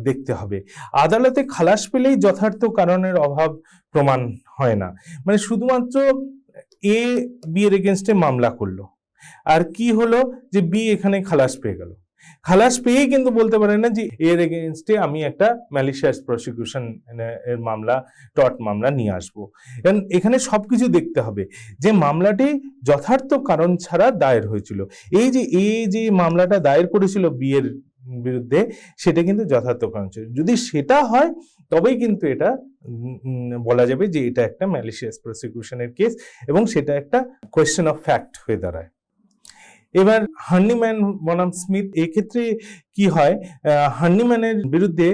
Speaker 2: দেখতে হবে। আদালতে খালাস পেলেই যথার্থ কারণের অভাব প্রমাণ হয় না, মানে শুধুমাত্র এ বি এর এগেনস্টে মামলা করলো আর কি হলো যে বি এখানে খালাস পেয়ে গেল, খালাস পেয়েই কিন্তু বলতে পারে না যে এর এগেনস্টে আমি একটা ম্যালিশিয়াস প্রসিকিউশন এর মামলা, টর্ট মামলা নিয়ে আসবো। কারণ এখানে সবকিছু দেখতে হবে যে মামলাটি যথার্থ কারণ ছাড়া দায়ের হয়েছিল। এই যে মামলাটা দায়ের করেছিল বি এর বিরুদ্ধে, সেটা কিন্তু যথার্থ কারণ ছিল। যদি সেটা হয় তবেই কিন্তু এটা বলা যাবে যে এটা একটা ম্যালিশিয়াস প্রসিকিউশনের কেস, এবং সেটা একটা কোয়েশ্চেন অফ ফ্যাক্ট হয়ে দাঁড়ায়। এবার হার্নিম্যান বনাম স্মিথ, এক্ষেত্রে কি হয়, হার্নিম্যানের বিরুদ্ধে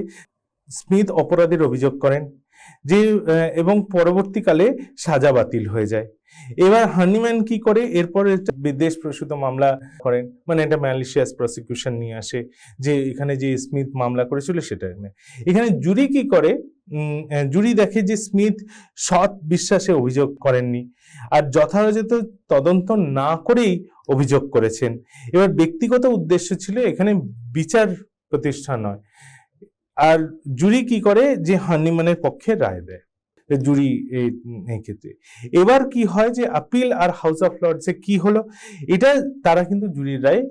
Speaker 2: স্মিথ অপরাধের অভিযোগ করেন যে এবং পরবর্তীকালে সাজা বাতিল হয়ে যায়। এবার হার্নিম্যান কি করে, এরপরে বিদেশ প্রসূত মামলা করেন, মানে এটা ম্যালিশিয়াস প্রসিকিউশন নিয়ে আসে যে এখানে যে স্মিথ মামলা করেছিল সেটা। এখানে জুরি কি করে, জুরি দেখে যে স্মিথ সৎ বিশ্বাসে অভিযোগ করেননি আর যথাযথ তদন্ত না করেই অভিযোগ করেছেন। এবার ব্যক্তিগত উদ্দেশ্য ছিল এখানে বিচার প্রতিষ্ঠা নয়। আর জুরি কি করে যে হার্নিম্যানের পক্ষে রায় দেয় জুরি এই ক্ষেত্রে। এবার কি হয় যে আপিল আর হাউস অফ লর্ডসে কি হলো, এটা তারা কিন্তু জুরির রায়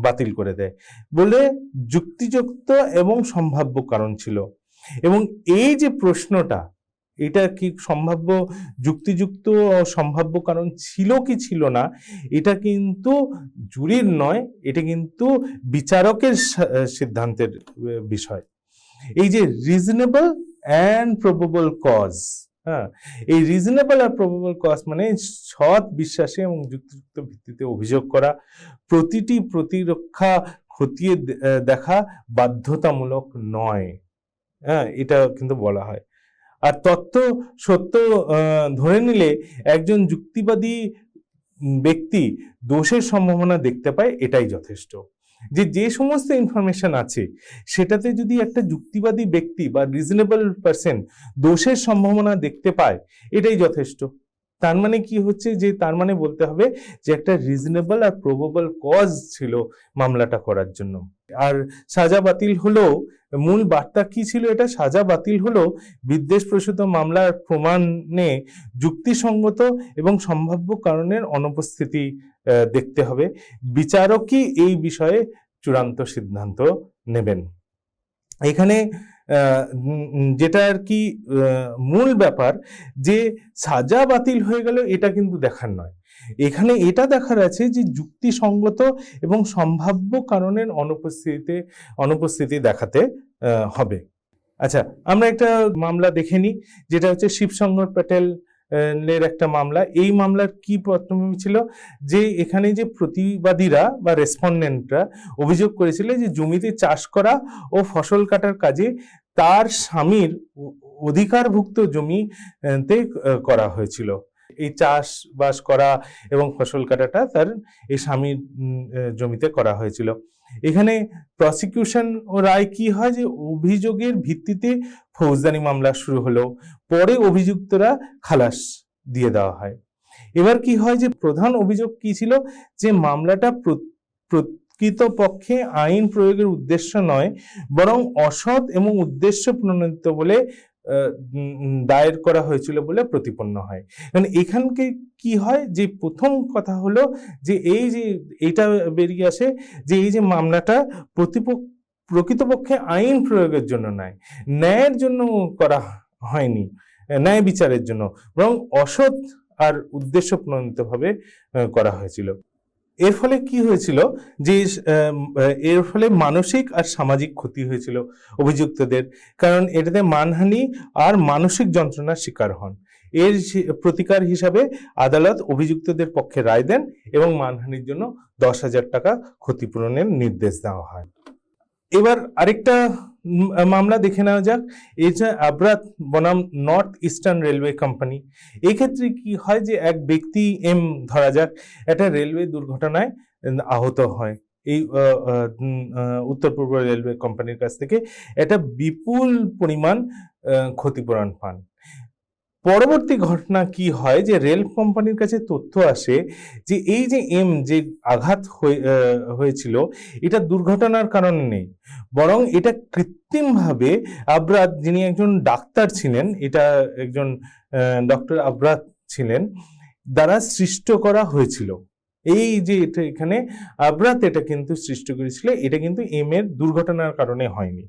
Speaker 2: বাতিল করে দেয়, বলে যুক্তিযুক্ত এবং সম্ভাব্য কারণ ছিল। এবং এই যে প্রশ্নটা, এটা কি সম্ভাব্য, যুক্তিযুক্ত ও সম্ভাব্য কারণ ছিল কি ছিল না, এটা কিন্তু জুরির নয়, এটা কিন্তু বিচারকের সিদ্ধান্তের বিষয়। এই যে রিজনেবল অ্যান্ড প্রবাবল কজ, হ্যাঁ, এই রিজনেবল আর প্রবাবল কজ মানে সৎ বিশ্বাসে এবং যুক্তিযুক্ত ভিত্তিতে অভিযোগ করা, প্রতিটি প্রতিরক্ষা খতিয়ে দেখা বাধ্যতামূলক নয়, হ্যাঁ, এটা কিন্তু বলা হয়। আর তথ্য সত্য ধরে নিলে একজন যুক্তিবাদী ব্যক্তি দোষের সম্ভাবনা দেখতে পায়, এটাই যথেষ্ট। যে সমস্ত ইনফরমেশন আছে সেটাতে যদি একটা যুক্তিবাদী ব্যক্তি বা রিজনেবল পারসন দোষের সম্ভাবনা দেখতে পায়, এটাই যথেষ্ট। তার মানে কি হচ্ছে, যে তার মানে বলতে হবে যে একটা রিজনেবল আর প্রবাবল কজ ছিল মামলাটা করার জন্য। আর সাজা বাতিল হলো, মূল বার্তা কি ছিল, এটা সাজা বাতিল হলো বিদ্বেষপ্রসূত মামলার প্রমাণে যুক্তিসঙ্গত এবং সম্ভাব্য কারণের অনুপস্থিতি দেখতে হবে। বিচারকই এই বিষয়ে চূড়ান্ত সিদ্ধান্ত নেবেন। এখানে যেটা আর কি মূল ব্যাপার, যে সাজা বাতিল হয়ে গেল এটা কিন্তু দেখার নয়, এখানে এটা দেখার আছে যে যুক্তিসঙ্গত এবং সম্ভাব্য কারণের অনুপস্থিতি দেখাতে হবে। আচ্ছা, আমরা একটা মামলা দেখে নিই, যেটা হচ্ছে শিবশঙ্কর প্যাটেল এর একটা মামলা। এই মামলার কি পটভূমি ছিল, যে এখানে যে প্রতিবাদীরা বা রেসপন্ডেন্টরা অভিযোগ করেছিল যে জমিতে চাষ করা ও ফসল কাটার কাজে তার স্বামীর অধিকারভুক্ত জমিতে করা হয়েছিল। এই চাষবাস করা এবং ফসল কাটাটা তার এই স্বামীর জমিতে করা হয়েছিল। এখানে প্রসিকিউশন ও রায় কি হয়, যে অভিযোগের ভিত্তিতে ফৌজদারি মামলা শুরু হলো, পরে অভিযুক্তরা খালাস দিয়ে দেওয়া হয়। এবার কি হয়, যে প্রধান অভিযোগ কি ছিল, যে মামলাটা প্রকৃতপক্ষে আইন প্রয়োগের উদ্দেশ্য নয়, বরং অসৎ এবং উদ্দেশ্য প্রণোদিত বলে দায়ের করা হয়েছিল বলে প্রতিপন্ন হয়। মানে এখানকে কি হয়, যে প্রথম কথা হলো যে এই যে এটা বেরিয়ে আসে, যে এই যে মামলাটা প্রকৃতপক্ষে আইন প্রয়োগের জন্য নয়, ন্যায়ের জন্য করা হয়নি, ন্যায় বিচারের জন্য, বরং অসৎ আর উদ্দেশ্য প্রণোদিতভাবে করা হয়েছিল। এর ফলে কি হয়েছিল, যে এর ফলে মানসিক আর সামাজিক ক্ষতি হয়েছিল অভিযুক্তদের, কারণ এটাতে মানহানি আর মানসিক যন্ত্রণার শিকার হন। এর প্রতিকার হিসাবে আদালত অভিযুক্তদের পক্ষে রায় দেন এবং মানহানির জন্য 10,000 টাকা ক্ষতিপূরণের নির্দেশ দেওয়া হয়। এবার আরেকটা মামলা দেখে নেওয়া যাক, এটা আবরাত বনাম নর্থ ইস্টার্ন রেলওয়ে কোম্পানি। এক্ষেত্রে কি হয়, যে এক ব্যক্তি এম ধরা যাক একটা রেলওয়ে দুর্ঘটনায় আহত হয়, এই উত্তর পূর্ব রেলওয়ে কোম্পানির কাছ থেকে একটা বিপুল পরিমাণ ক্ষতিপূরণ পান। পরবর্তী ঘটনা কি হয়, যে রেল কোম্পানির কাছে তথ্য আসে যে এই যে এম যে আঘাত হয়েছিল, এটা দুর্ঘটনার কারণে নেই, বরং এটা কৃত্রিমভাবে আবরাত, যিনি একজন ডাক্তার ছিলেন, এটা একজন ডক্টর আবরাত ছিলেন, দ্বারা সৃষ্ট করা হয়েছিল। এই যে এটা এখানে আবরাত এটা কিন্তু সৃষ্টি করেছিল, এটা কিন্তু এম এর দুর্ঘটনার কারণে হয়নি।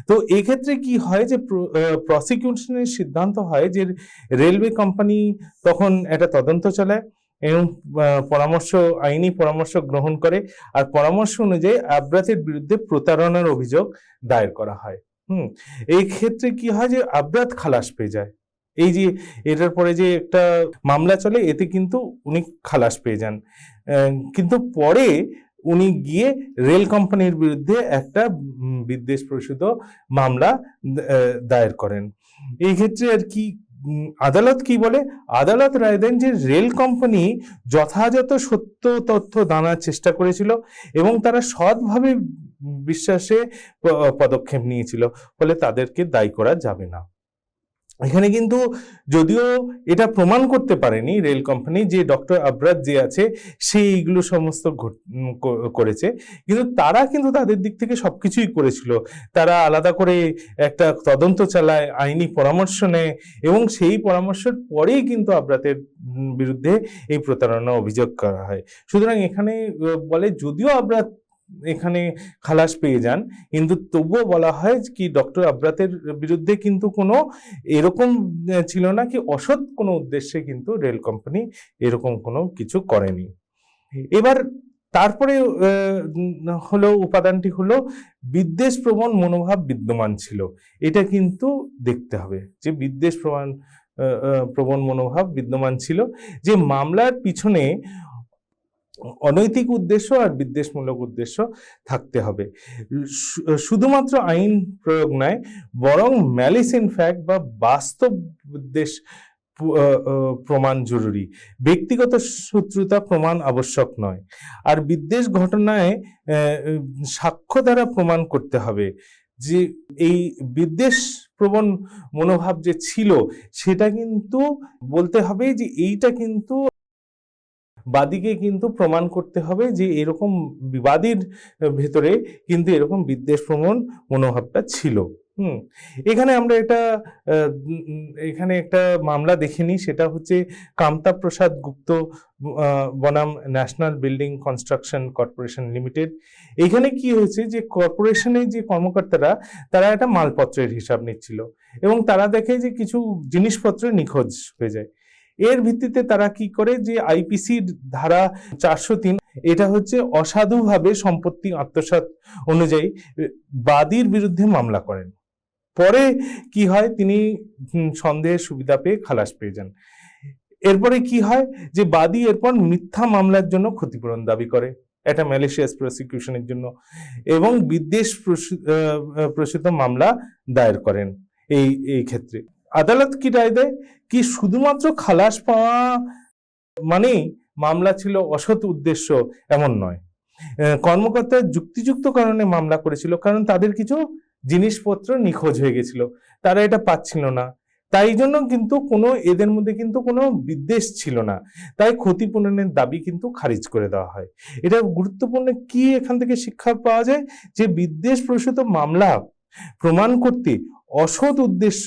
Speaker 2: তো এক্ষেত্রে কি হয়, যে প্রসিকিউশনের সিদ্ধান্ত হয় যে রেলওয়ে কোম্পানি তখন একটা তদন্ত চালায় এবং আইনি পরামর্শ গ্রহণ করে, আর পরামর্শ অনুযায়ী আবরাতের বিরুদ্ধে প্রতারণার অভিযোগ দায়ের করা হয়। এই ক্ষেত্রে কি হয়, যে আবরাত খালাস পেয়ে যায়। এই যে এটার পরে যে একটা মামলা চলে, এতে কিন্তু উনি খালাস পেয়ে যান, কিন্তু পরে উনি গিয়ে রেল কোম্পানির বিরুদ্ধে একটা বিদ্বেষপ্রসূত মামলা দায়ের করেন। এই ক্ষেত্রে আর কি আদালত কি বলে, আদালত রায় দেন যে রেল কোম্পানি যথাযথ সত্য তথ্য জানার চেষ্টা করেছিল এবং তারা সৎভাবে বিশ্বাসে পদক্ষেপ নিয়েছিল, ফলে তাদেরকে দায়ী করা যাবে না। এখানে কিন্তু যদিও এটা প্রমাণ করতে পারেনি রেল কোম্পানি যে ডক্টর আবরার যে আছে সে এইগুলো সমস্ত করেছে, কিন্তু তারা কিন্তু তাদের দিক থেকে সবকিছুই করেছিল। তারা আলাদা করে একটা তদন্ত চালায়, আইনি পরামর্শ নেয়, এবং সেই পরামর্শের পরেই কিন্তু আবরাতের বিরুদ্ধে এই প্রতারণা অভিযোগ করা হয়। সুতরাং এখানে বলে যদিও আবরাত এখানে খালাস পেয়ে যান, কিন্তু তবুও বলা হয় কি ডক্টর আবরাতের বিরুদ্ধে কিন্তু কোনো এরকম ছিল না কি অসৎ কোনো উদ্দেশ্যে কিন্তু রেল কোম্পানি এরকম কোনো কিছু করেনি। এবার তারপরে হলো উপাদানটি হলো বিদ্বেষ প্রবণ মনোভাব বিদ্যমান ছিল। এটা কিন্তু দেখতে হবে যে বিদ্বেষ প্রবণ মনোভাব বিদ্যমান ছিল, যে মামলার পিছনে অনৈতিক উদ্দেশ্য আর বিদ্বেষমূলক উদ্দেশ্য থাকতে হবে। শুধুমাত্র আইন প্রয়োগ নয়, বরং ম্যালিস ইন ফ্যাক্ট বা বাস্তব উদ্দেশ্য প্রমাণ জরুরি। ব্যক্তিগত শত্রুতা প্রমাণ আবশ্যক নয়। আর বিদ্বেষ ঘটনায় সাক্ষ্য দ্বারা প্রমাণ করতে হবে যে এই বিদ্বেষ প্রবণ মনোভাব যে ছিল সেটা কিন্তু বলতে হবে যে এইটা কিন্তু বাদীকে কিন্তু প্রমাণ করতে হবে যে এরকম বিবাদীর ভেতরে কিন্তু এরকম বিদ্বেষ প্রবণ মনোভাবটা ছিল। এখানে আমরা এখানে একটা মামলা দেখিনি, সেটা হচ্ছে কামতা প্রসাদ গুপ্ত বনাম national building construction corporation limited. এখানে কি হয়েছে যে কর্পোরেশনের যে কর্মকর্তারা তারা একটা মালপত্রের হিসাব নিচ্ছিল এবং তারা দেখে যে কিছু জিনিসপত্র নিখোঁজ হয়ে যায়। এর ভিত্তিতে তারা কি করে যে আইপিসির ধারা 403, এটা হচ্ছে অসাধুভাবে সম্পত্তি আত্মসাৎ অনুযায়ী বাদীর বিরুদ্ধে মামলা করেন। পরে কি হয়, তিনি সন্দেহের সুবিধা পেয়ে খালাস পেয়ে যান। এরপরে কি হয় যে বাদী এরপর মিথ্যা মামলার জন্য ক্ষতিপূরণ দাবি করে, একটা ম্যালিশিয়াস প্রসিকিউশনের জন্য, এবং বিদ্বেষ প্রসূত মামলা দায়ের করেন। এই ক্ষেত্রে আদালত কি রায় দেয় কি শুধুমাত্র খালাস পাওয়া মানেই মামলা ছিল অসৎ উদ্দেশ্য এমন নয়। কর্মকর্তা যুক্তিযুক্ত কারণে মামলা করেছিল, কারণ তাদের কিছু জিনিসপত্র নিখোঁজ হয়ে গেছিল, তারা এটা পাচ্ছিল না, তাই জন্য কিন্তু এদের মধ্যে কিন্তু কোনো বিদ্বেষ ছিল না, তাই ক্ষতিপূরণের দাবি কিন্তু খারিজ করে দেওয়া হয়। এটা গুরুত্বপূর্ণ কি এখান থেকে শিক্ষা পাওয়া যায় যে বিদ্বেষ প্রসূত মামলা প্রমাণ করতে অসৎ উদ্দেশ্য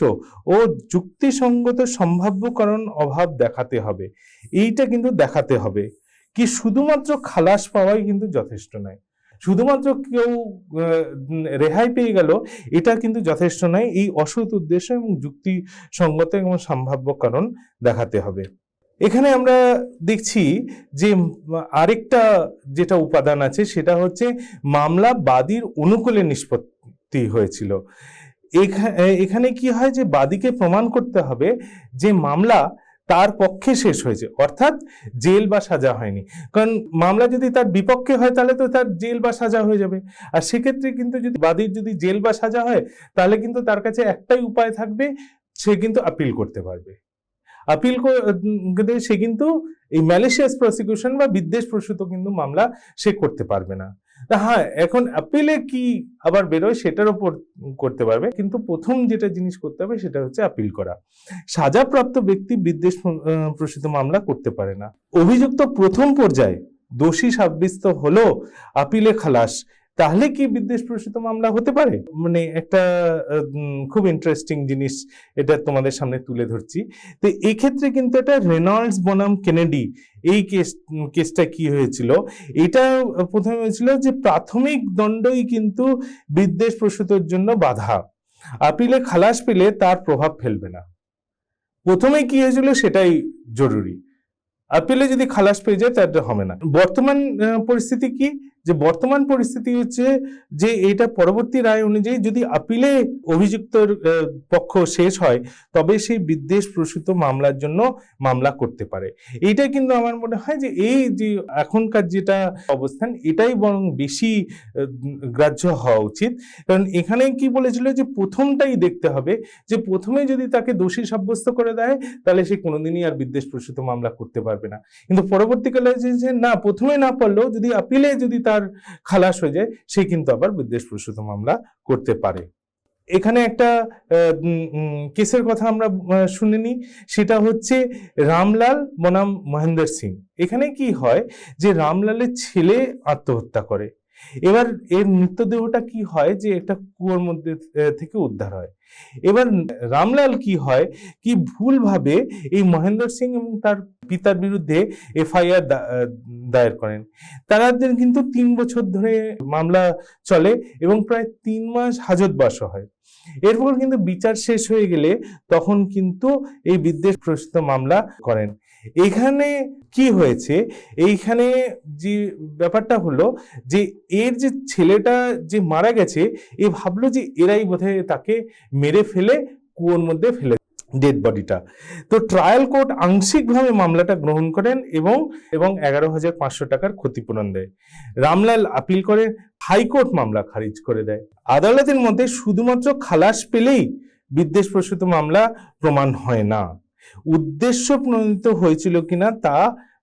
Speaker 2: ও যুক্তিসঙ্গত সম্ভাব্য কারণ অভাব দেখাতে হবে। এইটা কিন্তু দেখাতে হবে কি শুধুমাত্র খালাস পাওয়াই কিন্তু যথেষ্ট নয়, শুধুমাত্র কেউ রেহাই পেয়ে গেল এটা কিন্তু যথেষ্ট নয়, এই অসৎ উদ্দেশ্য এবং যুক্তিসঙ্গত এবং সম্ভাব্য কারণ দেখাতে হবে। এখানে আমরা দেখছি যে আরেকটা যেটা উপাদান আছে সেটা হচ্ছে মামলা বাদীর অনুকূলে নিষ্পত্তি হয়েছিল। এখানে কি হয় যে বাদীকে প্রমাণ করতে হবে যে মামলা তার পক্ষে শেষ হয়েছে, অর্থাৎ জেল বা সাজা হয়নি। কারণ মামলা যদি তার বিপক্ষে হয় তাহলে তো তার জেল বা সাজা হয়ে যাবে, আর সেক্ষেত্রে কিন্তু যদি বাদীর যদি জেল বা সাজা হয় তাহলে কিন্তু তার কাছে একটাই উপায় থাকবে, সে কিন্তু আপিল করতে পারবে। আপিল করে সে কিন্তু এই ম্যালিশিয়াস প্রসিকিউশন বা বিদ্বেষ প্রসূত কিন্তু মামলা সে করতে পারবে না। হ্যাঁ, এখন আপিলে কি আবার বেরোয় সেটার উপর করতে পারবে, কিন্তু প্রথম যেটা জিনিস করতে হবে সেটা হচ্ছে আপিল করা। সাজাপ্রাপ্ত ব্যক্তি বিদ্বেষ প্রসূত মামলা করতে পারে না। অভিযুক্ত প্রথম পর্যায়ে দোষী সাব্যস্ত হলো আপিলে খালাস, তাহলে কি বিদ্বেষ প্রসূত মামলা হতে পারে? মানে একটা খুব ইন্টারেস্টিং জিনিস এটা তোমাদের সামনে তুলে ধরছি। তো এই ক্ষেত্রে কিন্তু এটা রেনল্ডস বনাম কেনেডি এই কেসটা কি হয়েছিল, এটা প্রথমে হয়েছিল যে প্রাথমিক দণ্ডই কিন্তু বিদ্বেষ প্রসূতের জন্য বাধা, আপিলে খালাস পেলে তার প্রভাব ফেলবে না। প্রথমে কি হয়েছিল সেটাই জরুরি, আপিলে যদি খালাস পেয়ে যায় তাহলে হবে না। বর্তমান পরিস্থিতি কি, যে বর্তমান পরিস্থিতি হচ্ছে যে এটা পরবর্তী রায় অনুযায়ী যদি আপিলে অভিযুক্তর পক্ষ শেষ হয় তবে সেই বিদ্বেষ প্রসূত মামলার জন্য মামলা করতে পারে। এইটা কিন্তু আমার মনে হয় যে এই যে এখনকার যেটা অবস্থান এটাই বরং বেশি গ্রাহ্য হওয়া উচিত। কারণ এখানে কি বলেছিল যে প্রথমটাই দেখতে হবে, যে প্রথমে যদি তাকে দোষী সাব্যস্ত করে দেয় তাহলে সে কোনোদিনই আর বিদ্বেষ প্রসূত মামলা করতে পারবে না। কিন্তু পরবর্তীকালে যে না, প্রথমে না পারলেও যদি আপিলে যদি তার খালাস হয়ে যায় সে কিন্তু আবার বিদ্বেষ প্রসূত মামলা করতে পারে। এখানে একটা কেসের কথা আমরা শুনে নিই, সেটা হচ্ছে রামলাল বনাম মহেন্দ্র সিং। এখানে কি হয় যে রামলালের ছেলে আত্মহত্যা করে। এবার এর মৃতদেহটা কি হয় যে একটা কুয়োর মধ্যে থেকে উদ্ধার হয়। এবার রামলাল কি হয় কি ভুলভাবে এই মহেন্দ্র সিং এবং তার পিতার বিরুদ্ধে এফআইআর দায়ের করেন। তাদের কিন্তু 3 বছর ধরে মামলা চলে এবং প্রায় 3 মাস হাজতবাসও হয়। এরপর কিন্তু বিচার শেষ হয়ে গেলে তখন কিন্তু এই বিদ্বেষ প্রসূত মামলা করেন। এখানে কি হয়েছে, এইখানে যে ব্যাপারটা হলো যে এর যে ছেলেটা যে মারা গেছে, এ ভাবলো যে এরাই বোধহয় তাকে মেরে ফেলে কুয়োর মধ্যে ফেলে ডেড বডিটা। তো ট্রায়াল কোর্ট আংশিকভাবে মামলাটা গ্রহণ করেন এবং 11,500 টাকার ক্ষতিপূরণ দেয়। রামলাল আপিল করে, হাইকোর্ট মামলা খারিজ করে দেয়। আদালতের মধ্যে শুধুমাত্র খালাস পেলেই বিদ্বেষ প্রসূত মামলা প্রমাণ হয় না, উদ্দেশ্য প্রণোদিত হয়েছিল কিনা তা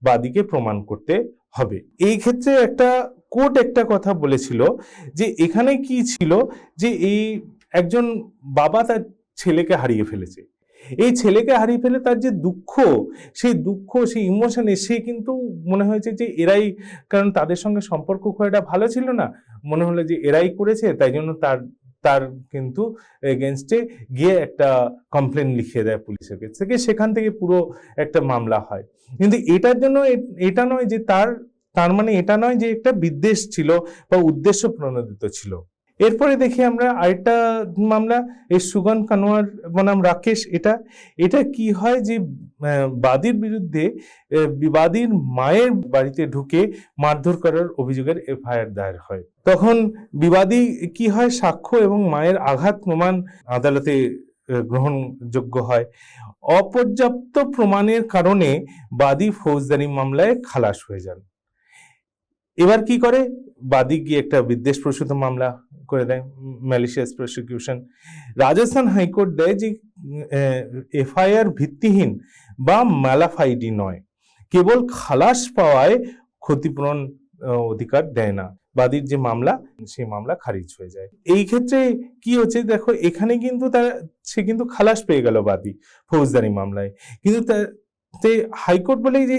Speaker 2: বাদীকে প্রমাণ করতে হবে। এই ক্ষেত্রে কোর্ট একটা কথা বলেছিল যে এখানে কি ছিল যে এই একজন বাবা তার ছেলেকে হারিয়ে ফেলেছে। এই ছেলেকে হারিয়ে ফেলে তার যে দুঃখ, সেই ইমোশনে সে কিন্তু মনে হয়েছে যে এরাই, কারণ তাদের সঙ্গে সম্পর্ক খুব একটা ভালো ছিল না, মনে হলো যে এরাই করেছে, তাই জন্য তার কিন্তু এগেনস্টে গিয়ে একটা কমপ্লেন লিখিয়ে দেয় পুলিশের কাছে, সেখান থেকে পুরো একটা মামলা হয়। কিন্তু এটার জন্য এটা নয় যে তার মানে এটা নয় যে একটা বিদ্বেষ ছিল বা উদ্দেশ্য প্রণোদিত ছিল। এরপরে দেখি আমরা আরেকটা মামলা, এই সুগন কানোয়ার বনাম রাকেশ। এটা কি হয় যে বাদীর বিরুদ্ধে বিবাদীর মায়ের বাড়িতে ঢুকে মারধর করার অভিযোগের এফআইআর দায়ের হয়। তখন বিবাদী কি হয়, সাক্ষ্য এবং মায়ের আঘাত প্রমাণ আদালতে গ্রহণযোগ্য হয়। অপর্যাপ্ত প্রমাণের কারণে বাদী ফৌজদারি মামলায় খালাস হয়ে যান। এবার কি করে, বাদী গিয়ে একটা বিদ্বেষ প্রসূত মামলা করে দেয়, ম্যালিশিয়াস প্রসিকিউশন। রাজস্থান হাইকোর্ট দেয় যে এফআইআর ভিত্তিহীন বা ম্যালাফাইডি নয়, কেবল খালাস পাওয়ায় ক্ষতিপূরণ অধিকার দেয় না। বাদীর যে মামলা, সেই মামলা খারিজ হয়ে যায়। এই ক্ষেত্রে কি হচ্ছে দেখো, এখানে কিন্তু সে কিন্তু খালাস পেয়ে গেল বাদী ফৌজদারি মামলায়, কিন্তু হাইকোর্ট বলে যে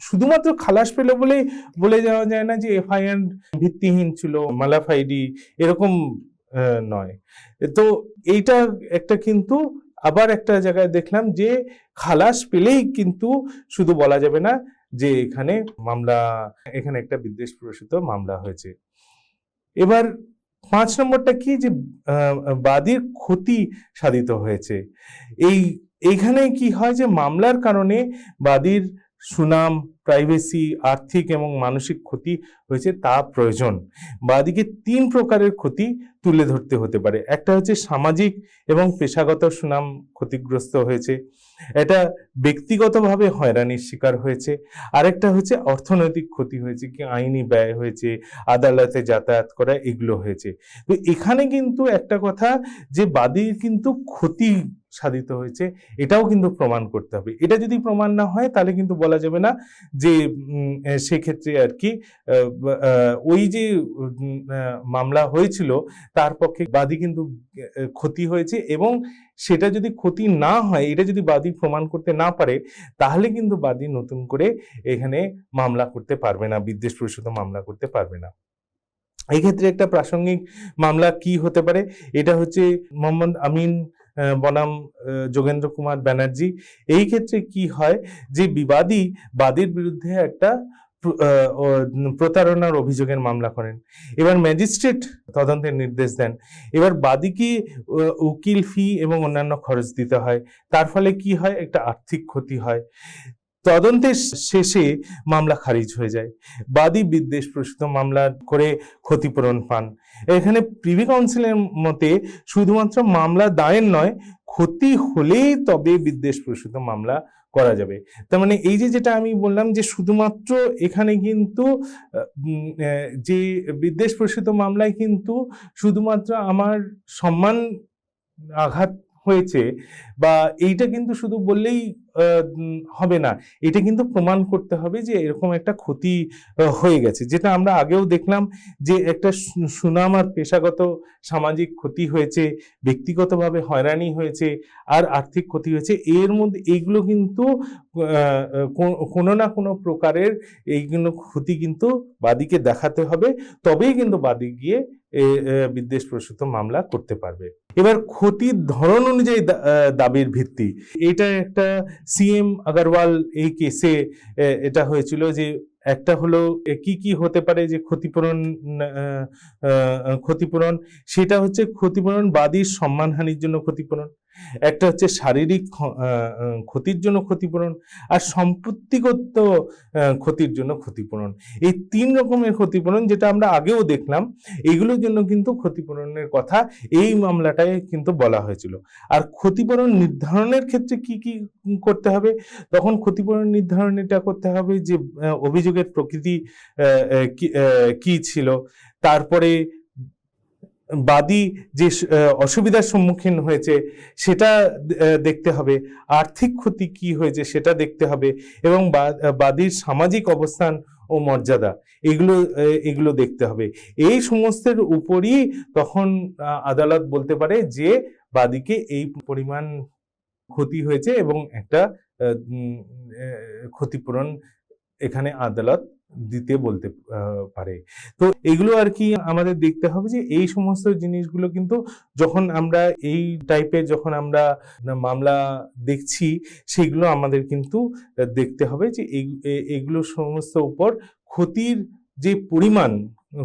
Speaker 2: শুধুমাত্র খালাস পেল বলেই বলে যাওয়া যায় না যে এফআইআর ভিত্তিহীন ছিল, মালাফাইডি এরকম নয়। তো এইটা একটা কিন্তু আবার একটা জায়গায় দেখলাম যে খালাস পেলেই কিন্তু শুধু বলা যাবে না যে এখানে একটা বিদ্বেষ প্রসূত মামলা হয়েছে। এবার 5 নম্বরটা কি, যে বাদীর ক্ষতি সাধিত হয়েছে। এইখানে কি হয় যে মামলার কারণে বাদীর সুনাম, প্রাইভেসি, আর্থিক এবং মানসিক ক্ষতি হয়েছে তা প্রয়োজন। বাদীকে 3 প্রকারের ক্ষতি তুলে ধরতে হতে পারে। একটা হচ্ছে সামাজিক এবং পেশাগত সুনাম ক্ষতিগ্রস্ত হয়েছে, এটা ব্যক্তিগতভাবে হয়রানির শিকার হয়েছে, আরেকটা হচ্ছে অর্থনৈতিক ক্ষতি হয়েছে, কি আইনি ব্যয় হয়েছে, আদালতে যাতায়াত করা, এগুলো হয়েছে। তো এখানে কিন্তু একটা কথা যে বাদীর কিন্তু ক্ষতি সাধিত হয়েছে, এটাও কিন্তু প্রমাণ করতে হবে। এটা যদি প্রমাণ না হয় তাহলে কিন্তু বলা যাবে না যে সেক্ষেত্রে আর কি ওই যে মামলা হয়েছিল তার পক্ষে বাদী কিন্তু ক্ষতি হয়েছে, এবং সেটা যদি ক্ষতি না হয়, এটা যদি বাদী প্রমাণ করতে না পারে, তাহলে কিন্তু বাদী নতুন করে এখানে মামলা করতে পারবে না, বিদ্বেষ প্রসূত মামলা করতে পারবে না। এই ক্ষেত্রে একটা প্রাসঙ্গিক মামলা কি হতে পারে, এটা হচ্ছে মোহাম্মদ আমিন বনাম যোগেন্দ্র কুমার ব্যানার্জি। এই ক্ষেত্রে কি হয় যে বাদীর বিরুদ্ধে একটা প্রতারণার অভিযোগের মামলা করেন। এবার ম্যাজিস্ট্রেট তদন্তের নির্দেশ দেন। এবার বাদীকে উকিল ফি এবং অন্যান্য খরচ দিতে হয়, তার ফলে কি হয়, একটা আর্থিক ক্ষতি হয়। তদন্তের শেষে মামলা খারিজ হয়ে যায়, বাদী বিদ্বেষ প্রসূত মামলা করে ক্ষতিপূরণ পান। এখানে প্রিভি কাউন্সিলের মতে শুধুমাত্র মামলা দায়ের নয়, ক্ষতি হলেই তবে বিদ্বেষ প্রসূত মামলা করা যাবে। তার মানে এই যেটা আমি বললাম যে শুধুমাত্র এখানে কিন্তু যে বিদ্বেষ প্রসূত মামলায় কিন্তু শুধুমাত্র আমার সম্মান আঘাত হয়েছে, বা এইটা কিন্তু শুধু বললেই হবে না, এটা কিন্তু প্রমাণ করতে হবে যে এরকম একটা ক্ষতি হয়ে গেছে, যেটা আমরা আগেও দেখলাম যে একটা সুনাম আর পেশাগত সামাজিক ক্ষতি হয়েছে, ব্যক্তিগতভাবে হয়রানি হয়েছে, আর আর্থিক ক্ষতি হয়েছে। এর মধ্যে এইগুলো কিন্তু কোনো না কোনো প্রকারের এইগুলো ক্ষতি কিন্তু বাদীকে দেখাতে হবে, তবেই কিন্তু বাদী গিয়ে বিদ্বেষপ্রসূত মামলা করতে পারবে। এবার ক্ষতির ধরন অনুযায়ী দাবির ভিত্তি, এটা একটা সিএম আগরওয়াল এই কেসে এটা হয়েছিল যে একটা হলো কি কি হতে পারে যে ক্ষতিপূরণ, সেটা হচ্ছে ক্ষতিপূরণ বাদীর সম্মানহানির জন্য ক্ষতিপূরণ, একটা হচ্ছে শারীরিক ক্ষতির জন্য ক্ষতিপূরণ, আর সম্পত্তিগত ক্ষতির জন্য ক্ষতিপূরণ। এই 3 রকমের ক্ষতিপূরণ, যেটা আমরা আগেও দেখলাম, এগুলোর জন্য কিন্তু ক্ষতিপূরণের কথা এই মামলাটায় কিন্তু বলা হয়েছিল। আর ক্ষতিপূরণ নির্ধারণের ক্ষেত্রে কি কি করতে হবে, তখন ক্ষতিপূরণ নির্ধারণ এটা করতে হবে যে অভিযোগের প্রকৃতি কি ছিল, তারপরে বাদী যে অসুবিধার সম্মুখীন হয়েছে সেটা দেখতে হবে, আর্থিক ক্ষতি কি হয়েছে সেটা দেখতে হবে, এবং বাদীর সামাজিক অবস্থান ও মর্যাদা এগুলো দেখতে হবে। এই সমস্তের উপরই তখন আদালত বলতে পারে যে বাদীকে এই পরিমাণ ক্ষতি হয়েছে এবং একটা ক্ষতিপূরণ এখানে আদালত দিতে বলতে পারে। তো এগুলো আর কি আমাদের দেখতে হবে যে এই সমস্ত জিনিসগুলো কিন্তু যখন আমরা এই টাইপের যখন আমরা মামলা দেখছি, সেগুলো আমাদের কিন্তু দেখতে হবে যে এগুলো সমস্ত উপর ক্ষতির যে পরিমাণ,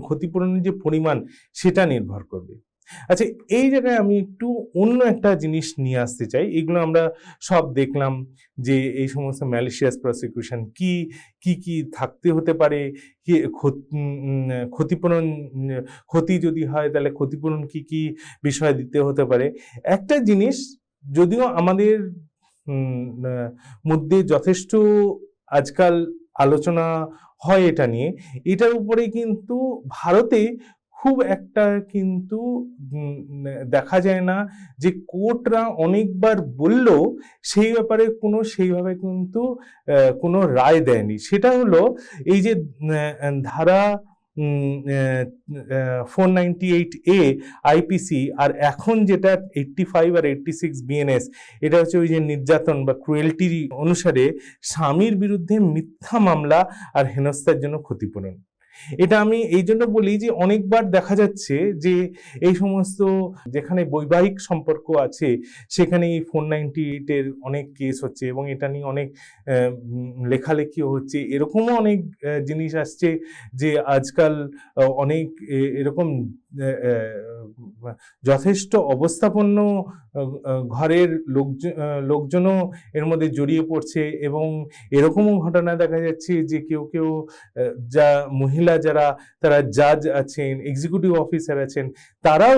Speaker 2: ক্ষতিপূরণের যে পরিমাণ সেটা নির্ভর করবে। আচ্ছা, এই জায়গায় আমি একটু অন্য একটা জিনিস নিয়ে আসতে চাই। এগুলো আমরা সব দেখলাম যে এই সমস্ত ম্যালিশিয়াস প্রসিকিউশন কি কি থাকতে হতে পারে, কি ক্ষতিপূরণ, ক্ষতি যদি হয় তাহলে ক্ষতিপূরণ কি কি বিষয় দিতে হতে পারে। একটা জিনিস যদিও আমাদের মধ্যে যথেষ্ট আজকাল আলোচনা হয় এটা নিয়ে, এটার উপরে কিন্তু ভারতে খুব একটা কিন্তু দেখা যায় না যে কোর্টরা অনেকবার বললেও সেই ব্যাপারে সেইভাবে কিন্তু কোনো রায় দেয়নি। সেটা হলো এই যে ধারা 498A আইপিসি, আর এখন যেটা 85 আর 86 বিএনএস, এটা হচ্ছে ওই যে নির্যাতন বা ক্রুয়েলটি অনুসারে স্বামীর বিরুদ্ধে মিথ্যা মামলা আর হেনস্থার জন্য ক্ষতিপূরণ। এটা আমি এই জন্য বলি যে অনেকবার দেখা যাচ্ছে যে এই সমস্ত যেখানে বৈবাহিক সম্পর্ক আছে সেখানে এই 498 অনেক কেস হচ্ছে, এবং এটা নিয়ে অনেক লেখালেখিও হচ্ছে। এরকমও অনেক জিনিস আসছে যে আজকাল অনেক এরকম যথেষ্ট অবস্থাপন্ন ঘরের লোকজনও এর মধ্যে জড়িয়ে পড়ছে, এবং এরকমও ঘটনা দেখা যাচ্ছে যে কেউ যা মহিলা যারা তারা জাজ আছেন, এক্সিকিউটিভ অফিসার আছেন, তারাও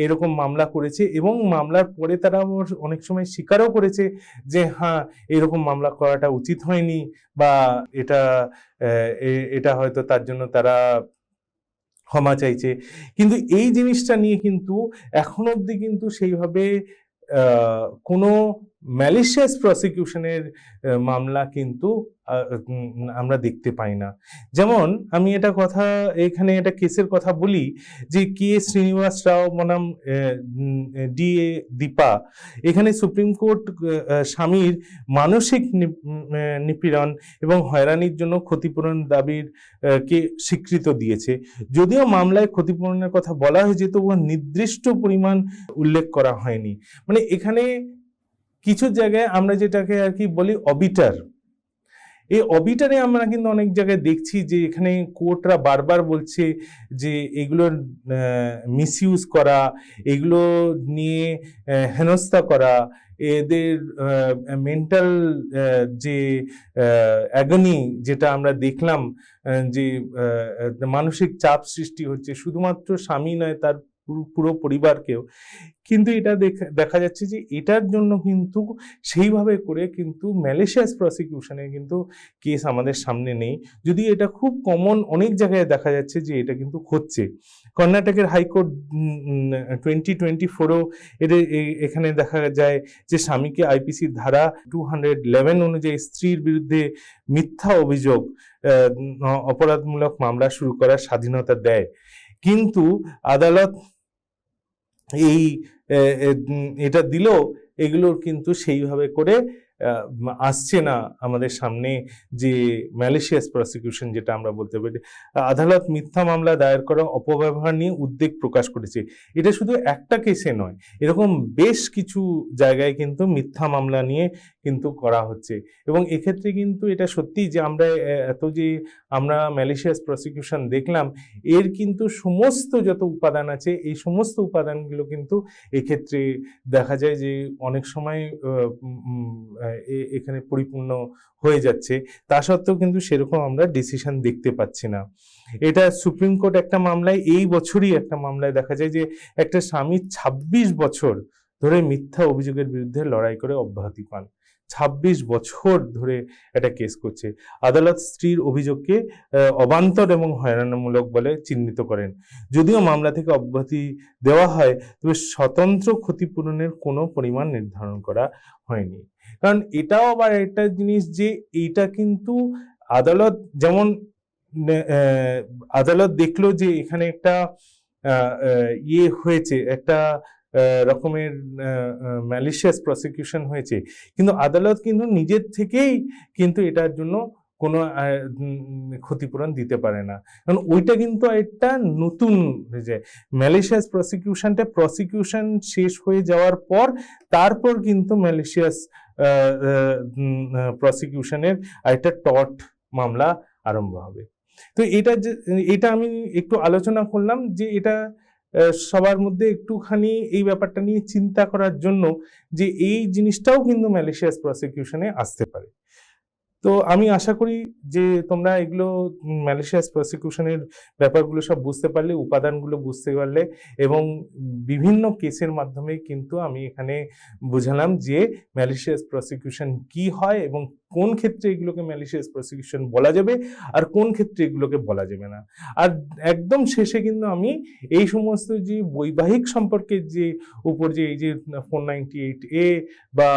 Speaker 2: এরকম মামলা করেছে, এবং মামলার পরে তারা অনেক সময় স্বীকারও করেছে যে হ্যাঁ, এরকম মামলা করাটা উচিত হয়নি, বা এটা হয়তো তার জন্য তারা ক্ষমা চাইছে। কিন্তু এই জিনিসটা নিয়ে কিন্তু এখন অবধি কিন্তু সেইভাবে কোনো ম্যালিশিয়াস প্রসিকিউশনের মামলা কিন্তু আমরা দেখতে পাই না। যেমন আমি এখানে একটা কেসের কথা বলি যে কে শ্রীনিবাস রাও বনাম DA দীপা। এখানে সুপ্রিম কোর্ট স্বামীর মানসিক নিপীড়ন এবং হয়রানির জন্য ক্ষতিপূরণ দাবির কে স্বীকৃত দিয়েছে। যদিও মামলায় ক্ষতিপূরণের কথা বলা হয়েছে, তবুও নির্দিষ্ট পরিমাণ উল্লেখ করা হয়নি। মানে এখানে কিছু জায়গায় আমরা যেটাকে আর কি বলি অবিটার, এই অবিটারে আমরা কিন্তু অনেক জায়গায় দেখছি যে এখানে কোর্টরা বারবার বলছে যে এগুলোর মিসইউজ করা, এগুলো নিয়ে হেনস্থা করা, এদের মেন্টাল যে অ্যাগনি যেটা আমরা দেখলাম, যে মানসিক চাপ সৃষ্টি হচ্ছে, শুধুমাত্র স্বামী নয়, তার পুরো পরিবারকেও। কিন্তু এটা দেখা যাচ্ছে যে এটার জন্য কিন্তু সেইভাবে করে কিন্তু ম্যালিশিয়াস প্রসিকিউশনে কিন্তু কেস আমাদের সামনে নেই, যদি এটা খুব কমন অনেক জায়গায় দেখা যাচ্ছে যে এটা কিন্তু হচ্ছে। কর্ণাটকের হাইকোর্ট 2024-ও এখানে দেখা যায় যে স্বামীকে আইপিসির ধারা 211 অনুযায়ী স্ত্রীর বিরুদ্ধে মিথ্যা অভিযোগ অপরাধমূলক মামলা শুরু করার স্বাধীনতা দেয়। কিন্তু আদালত এই এটা দিলেও এগুলোর কিন্তু সেইভাবে করে আসছে না আমাদের সামনে, যে ম্যালিশিয়াস প্রসিকিউশন যেটা আমরা বলতে পারি। আদালত মিথ্যা মামলা দায়ের করা অপব্যবহার নিয়ে উদ্বেগ প্রকাশ করেছে। এটা শুধু একটা কেসে নয়, এরকম বেশ কিছু জায়গায় কিন্তু মিথ্যা মামলা নিয়ে কিন্তু করা হচ্ছে। এবং এক্ষেত্রে কিন্তু এটা সত্যি যে আমরা আমরা ম্যালিশিয়াস প্রসিকিউশন দেখলাম, এর কিন্তু সমস্ত যত উপাদান আছে এই সমস্ত উপাদানগুলো কিন্তু এক্ষেত্রে দেখা যায় যে অনেক সময় এখানে পরিপূর্ণ হয়ে যাচ্ছে। তা সত্ত্বেও কিন্তু সেরকম আমরা ডিসিশন দেখতে পাচ্ছি না। এটা সুপ্রিম কোর্ট একটা মামলায়, এই বছরই একটা মামলায় দেখা যায় যে একটা স্বামী 26 বছর ধরে মিথ্যা অভিযোগের বিরুদ্ধে লড়াই করে অব্যাহতি পান। 26 বছর ধরে একটা কেস করছে। আদালত স্ত্রীর অভিযোগকে অবান্তর এবং হয়রানিমূলক বলে চিহ্নিত করেন। যদিও মামলা থেকে অব্যাহতি দেওয়া হয়, তবে স্বতন্ত্র ক্ষতিপূরণের কোনো পরিমাণ নির্ধারণ করা হয়নি। কারণ এটাও আবার একটা জিনিস যে এইটা কিন্তু আদালত যেমন আদালত দেখলো যে এখানে একটা হয়েছে, একটা রকমের ম্যালিশিয়াস প্রসিকিউশন হয়েছে, কিন্তু আদালত কিন্তু নিজের থেকেই কিন্তু এটার জন্য কোনো ক্ষতিপূরণ দিতে পারে না। কারণ ওইটা কিন্তু একটা নতুন যে ম্যালিশিয়াস প্রসিকিউশন শেষ হয়ে যাওয়ার পর তারপর কিন্তু ম্যালিশিয়াস প্রসিকিউশনের একটা টর্ট মামলা আরম্ভ হবে। তো এটা আমি একটু আলোচনা করলাম যে এটা সবার মধ্যে একটুখানি এই ব্যাপারটা নিয়ে চিন্তা করার জন্য যে এই জিনিসটাও কিন্তু ম্যালিশিয়াস প্রসিকিউশনে আসতে পারে। তো আমি আশা করি যে তোমরা এগুলো ম্যালিশিয়াস প্রসিকিউশনের ব্যাপারগুলো সব বুঝতে পারলে, উপাদানগুলো বুঝতে পারলে, এবং বিভিন্ন কেসের মাধ্যমে কিন্তু আমি এখানে বুঝালাম যে ম্যালিশিয়াস প্রসিকিউশন কি হয় এবং কোন ক্ষেত্রে এগুলোকে ম্যালিশিয়াস প্রসিকিউশন বলা যাবে আর কোন ক্ষেত্রে এগুলোকে বলা যাবে না। আর একদম শেষে কিন্তু আমি এই সমস্ত যে বৈবাহিক সম্পর্কের যে উপর যে এই যে 498A বা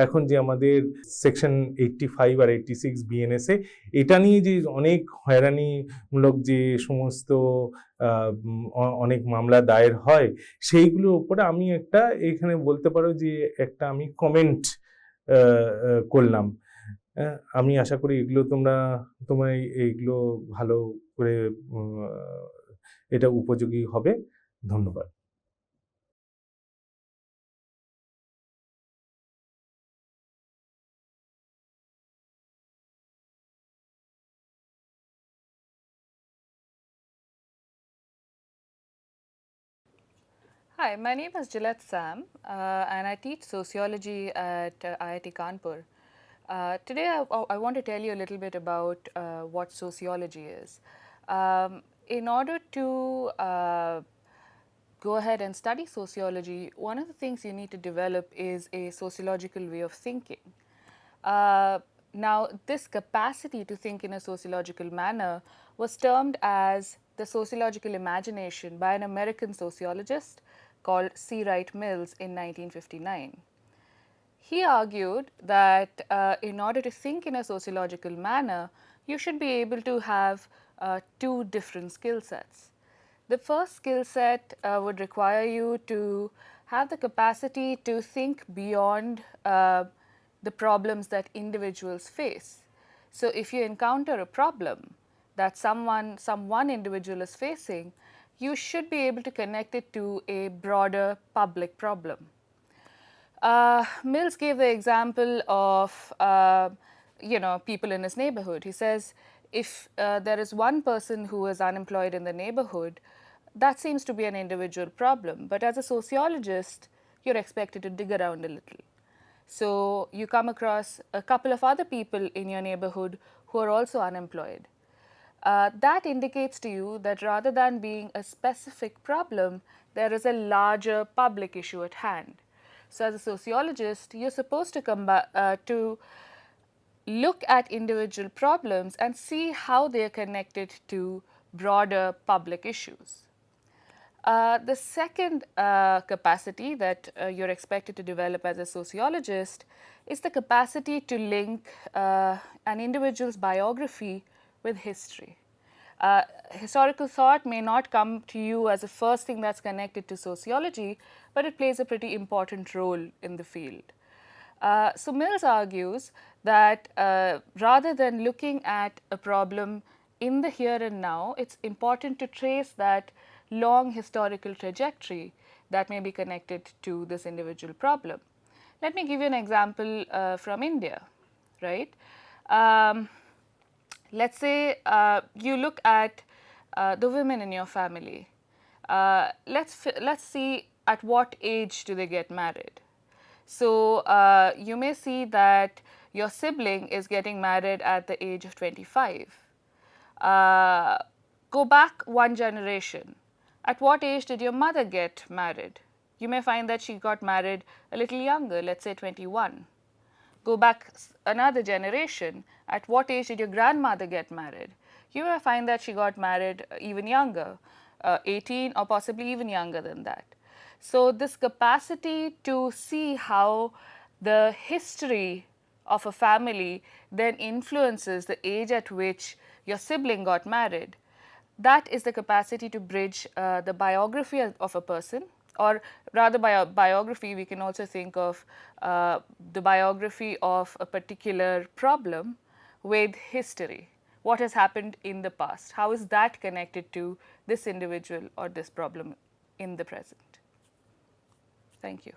Speaker 2: এখন যে আমাদের সেকশন 85 আর 86 বিএনএসএ, এটা নিয়ে যে অনেক হয়রানিমূলক যে সমস্ত অনেক মামলা দায়ের হয়, সেইগুলোর উপরে আমি একটা এখানে বলতে পারো যে একটা আমি কমেন্ট করলাম। আমি আশা করি এগুলো তোমার এইগুলো ভালো করে এটা উপযোগী হবে। ধন্যবাদ।
Speaker 3: Hi, my name is Gillette Sam, and I teach sociology at IIT Kanpur. Today, I want to tell you a little bit about what sociology is. In order to go ahead and study sociology, one of the things you need to develop is a sociological way of thinking. Now, this capacity to think in a sociological manner was termed as the sociological imagination by an American sociologist called C. Wright Mills in 1959. He argued that in order to think in a sociological manner, you should be able to have two different skill sets. The first skill set would require you to have the capacity to think beyond the problems that individuals face. So if you encounter a problem that some one individual is facing, you should be able to connect it to a broader public problem. Mills gave the example of people in his neighborhood. He says if there is one person who is unemployed in the neighborhood, that seems to be an individual problem. But as a sociologist, you're expected to dig around a little. So you come across a couple of other people in your neighborhood who are also unemployed. that indicates to you that rather than being a specific problem, there is a larger public issue at hand. So, as a sociologist, you're supposed to look at individual problems and see how they are connected to broader public issues. The second capacity that you're expected to develop as a sociologist is the capacity to link an individual's biography with history. Historical thought may not come to you as the first thing that's connected to sociology, but it plays a pretty important role in the field. So Mills argues that rather than looking at a problem in the here and now, it's important to trace that long historical trajectory that may be connected to this individual problem. Let me give you an example from India, right? Let's say you look at the women in your family. Let's see at what age do they get married. So you may see that your sibling is getting married at the age of 25. Go back one generation. At what age did your mother get married? You may find that she got married a little younger, let's say 21. Go back another generation. At what age did your grandmother get married? You may find that she got married even younger, 18 or possibly even younger than that. So this capacity to see how the history of a family then influences the age at which your sibling got married, that is the capacity to bridge the biography of a person, or rather by a biography we can also think of the biography of a particular problem with history. What has happened in the past? How is that connected to this individual or this problem in the present? Thank you.